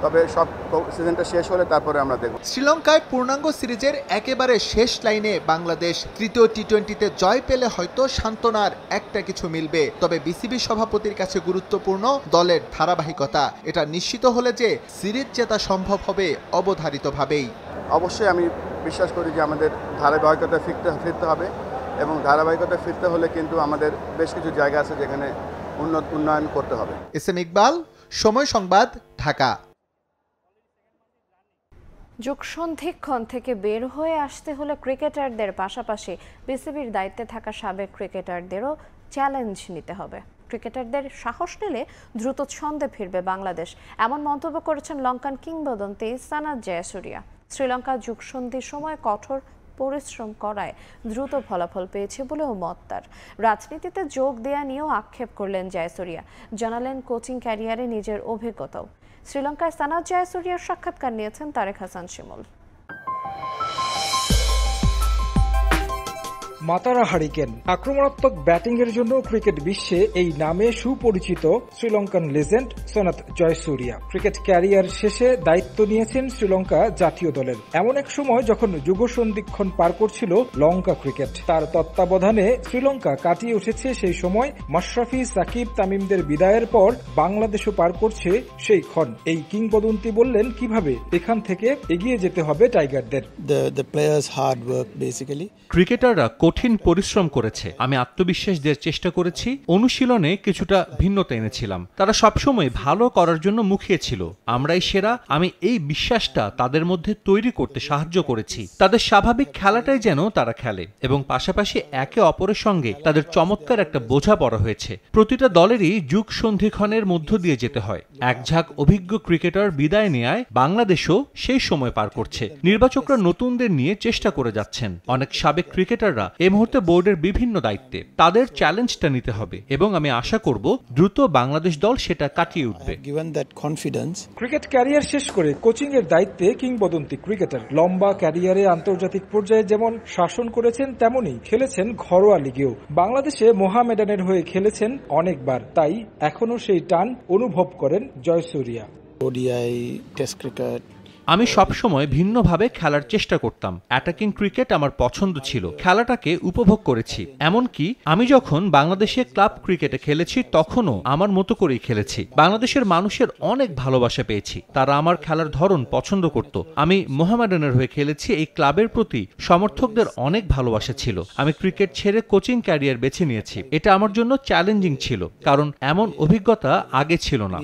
তবে সব সিজনটা শেষ হলে তারপরে আমরা দেখব। শ্রীলঙ্কায় পূর্ণাঙ্গ সিরিজের একেবারে শেষ লাইনে বাংলাদেশ। তৃতীয় টি-20তে জয় পেলে হয়তো সান্ত্বনার একটা কিছু মিলবে, তবে বিসিবি সভাপতির কাছে গুরুত্বপূর্ণ দলের ধারাবাহিকতা। এটা নিশ্চিত হলে যে সিরিজ জেতা সম্ভব হবে অবধারিতভাবেই। অবশ্যই আমি বিশ্বাস করি যে আমাদের ধারাবাহিকতা ফিরতে হবে এবং ধারাবাহিকতা ফিরতে হলে কিন্তু আমাদের বেশ কিছু জায়গা আছে যেখানে উন্নয়ন করতে হবে। এসএম ইকবাল, সময় সংবাদ, ঢাকা। যুগসন্ধিক্ষণ থেকে বের হয়ে আসতে হলে ক্রিকেটারদের পাশাপাশি বিসিবির দায়িত্বে থাকা সাবেক ক্রিকেটারদেরও চ্যালেঞ্জ নিতে হবে। ক্রিকেটারদের সাহস নিলে দ্রুত ছন্দে ফিরবে বাংলাদেশ, এমন মন্তব্য করেছেন লঙ্কান কিংবদন্তি সানাত জয়াসুরিয়া। শ্রীলঙ্কা যুগসন্ধির সময় কঠোর পরিশ্রম করায় দ্রুত ফলাফল পেয়েছে বলেও মত তার। রাজনীতিতে যোগ দেয়া নিয়েও আক্ষেপ করলেন জয়াসুরিয়া, জানালেন কোচিং ক্যারিয়ারে নিজের অভিজ্ঞতাও। শ্রীলঙ্কায় সানাত জয়াসুরিয়ার সাক্ষাৎকার নিয়েছেন তারেক হাসান শিমুল। মাতারা হারিকেন আক্রমণাত্মক ব্যাটিংয়ের জন্য ক্রিকেট বিশ্বে এই নামে সুপরিচিত Sri Lankan legend সনাত Jayasuriya cricket career শেষে দায়িত্ব নিয়েছেন শ্রীলঙ্কা জাতীয় দলের। এমন এক সময় যখন যুগসন্ধিক্ষণ পার করছিল লঙ্কা ক্রিকেট, তার তত্ত্বাবধানে শ্রীলঙ্কা কাটিয়ে উঠেছে সেই সময়। মাশরাফি, সাকিব, তামিমদের বিদায়ের পর বাংলাদেশও পার করছে সেই ক্ষণ। এই কিংবদন্তি বললেন কিভাবে এখান থেকে এগিয়ে যেতে হবে টাইগারদের। ক্রিকেটাররা কঠিন পরিশ্রম করেছে, আমি আত্মবিশ্বাস দেওয়ার চেষ্টা করেছি, অনুশীলনে কিছুটা ভিন্নতা এনেছিলাম। তারা সবসময় ভালো করার জন্য মুখিয়ে ছিল, আমরাই সেরা। আমি এই বিশ্বাসটা তাদের মধ্যে তৈরি করতে সাহায্য করেছি। তাদের স্বাভাবিক খেলাটাই যেন তারা খেলে এবং পাশাপাশি একে অপরের সঙ্গে তাদের চমৎকার একটা বোঝাপড়া হয়েছে। প্রতিটা দলেরই যুগ সন্ধিক্ষণের মধ্য দিয়ে যেতে হয়। এক ঝাঁক অভিজ্ঞ ক্রিকেটার বিদায় নেয়, বাংলাদেশও সেই সময় পার করছে। নির্বাচকরা নতুনদের নিয়ে চেষ্টা করে যাচ্ছেন। অনেক সাবেক ক্রিকেটাররা এই মুহূর্তে বোর্ডের বিভিন্ন দায়িত্বে, তাদের চ্যালেঞ্জটা নিতে হবে এবং আমি আশা করব দ্রুত বাংলাদেশ দল সেটা কাটিয়ে উঠবে। ক্রিকেট ক্যারিয়ার শেষ করে কোচিং এর দায়িত্বে কিংবদন্তি ক্রিকেটার। লম্বা ক্যারিয়ারে আন্তর্জাতিক পর্যায়ে যেমন শাসন করেছেন, তেমনি খেলেছেন ঘরোয়া লিগেও। বাংলাদেশে মোহামেডানের হয়ে খেলেছেন অনেকবার, তাই এখনো সেই টান অনুভব করেন জয়সুরিয়া। ওডিআই, টেস্ট ক্রিকেট, আমি সবসময় ভিন্নভাবে খেলার চেষ্টা করতাম। অ্যাটাকিং ক্রিকেট আমার পছন্দ ছিল, খেলাটাকে উপভোগ করেছি। এমনকি আমি যখন বাংলাদেশে ক্লাব ক্রিকেটে খেলেছি তখনও আমার মতো করেই খেলেছি। বাংলাদেশের মানুষের অনেক ভালোবাসা পেয়েছি, তারা আমার খেলার ধরন পছন্দ করত। আমি মোহামেডানের হয়ে খেলেছি, এই ক্লাবের প্রতি সমর্থকদের অনেক ভালোবাসা ছিল। আমি ক্রিকেট ছেড়ে কোচিং ক্যারিয়ার বেছে নিয়েছি। এটা আমার জন্য চ্যালেঞ্জিং ছিল, কারণ এমন অভিজ্ঞতা আগে ছিল না।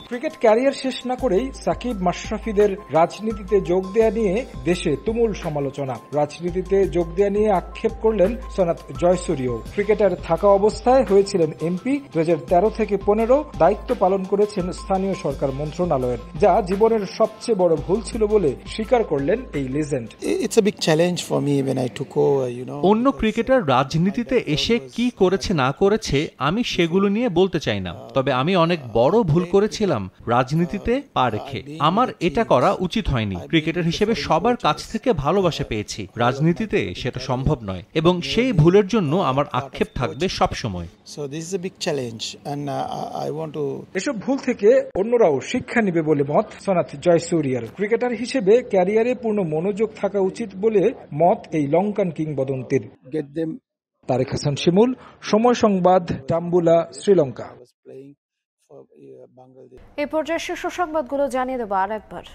ক্রিকেট ক্যারিয়ার শেষ না করেই সাকিব মাশরাফিদের রাজনীতিতে যোগ দেয়া নিয়ে দেশে তুমুল সমালোচনা। রাজনীতিতে যোগ দেয়া নিয়ে আক্ষেপ করলেন সনাত জয়সূরিও। ক্রিকেটার থাকা অবস্থায় হয়েছিলেন এমপি, 2013 থেকে 15 দায়িত্ব পালন করেছেন স্থানীয় সরকার মন্ত্রণালয়ের, যা জীবনের সবচেয়ে বড় ভুল ছিল বলে স্বীকার করলেন এই লেজেন্ড। অন্য ক্রিকেটার রাজনীতিতে এসে কি করেছে না করেছে আমি সেগুলো নিয়ে বলতে চাই না, তবে আমি অনেক বড় ভুল করেছিলাম রাজনীতিতে পা রেখে। আমার এটা করা উচিত হয়নি। ক্রিকেটার হিসেবে সবার কাছ থেকে ভালোবাসা পেয়েছি, রাজনীতিতে সেটা সম্ভব নয়, এবং সেই ভুলের জন্য আমার আক্ষেপ থাকবে সব সময়। এসব ভুল থেকে অন্যরাও শিক্ষা নেবে বলে মত সনাত জয়সূরিয়ার। ক্রিকেটার হিসেবে ক্যারিয়ারে পূর্ণ মনোযোগ থাকা উচিত বলে মত এই লঙ্কান কিংবদন্তির। তারেক হাসান শিমুল, সময় সংবাদ, ডাম্বুলা, শ্রীলঙ্কা। এই পর্যায়ে শীর্ষ সংবাদগুলো জানিয়ে দেবো আর একবার।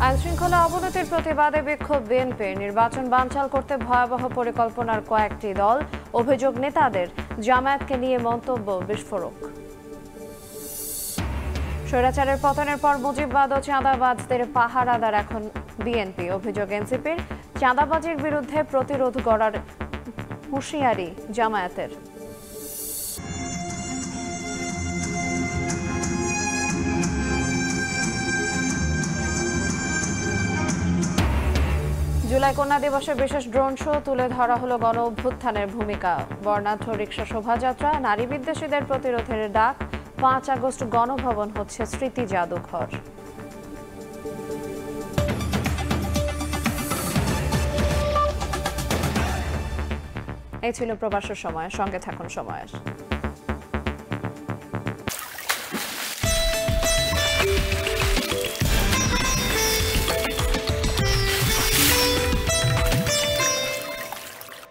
আইনশৃঙ্খলা অবনতির প্রতিবাদে বিক্ষোভ বিএনপির। নির্বাচন বানচাল করতে ভয়াবহ পরিকল্পনার কয়েকটি দল, অভিযোগ নেতাদের। জামায়াতকে নিয়ে মন্তব্য বিস্ফোরক। স্বৈরাচারের পতনের পর মুজিববাদ ও চাঁদাবাজদের পাহারাদার এখন বিএনপি, অভিযোগ এনসিপির। চাঁদাবাজির বিরুদ্ধে প্রতিরোধ গড়ার হুঁশিয়ারি জামায়াতের। জুলাই কন্যা দিবসে বিশেষ ড্রোন শো তুলে ধরা হলো গণ অভ্যুত্থানের ভূমিকা। বর্ণাঢ্য রিক্সা শোভাযাত্রা, নারী বিদ্বেষীদের প্রতিরোধের ডাক। 5 আগস্ট গণভবন হচ্ছে স্মৃতি জাদুঘর। এই ছিল প্রবাসের সময়, সঙ্গে থাকুন সময়ের।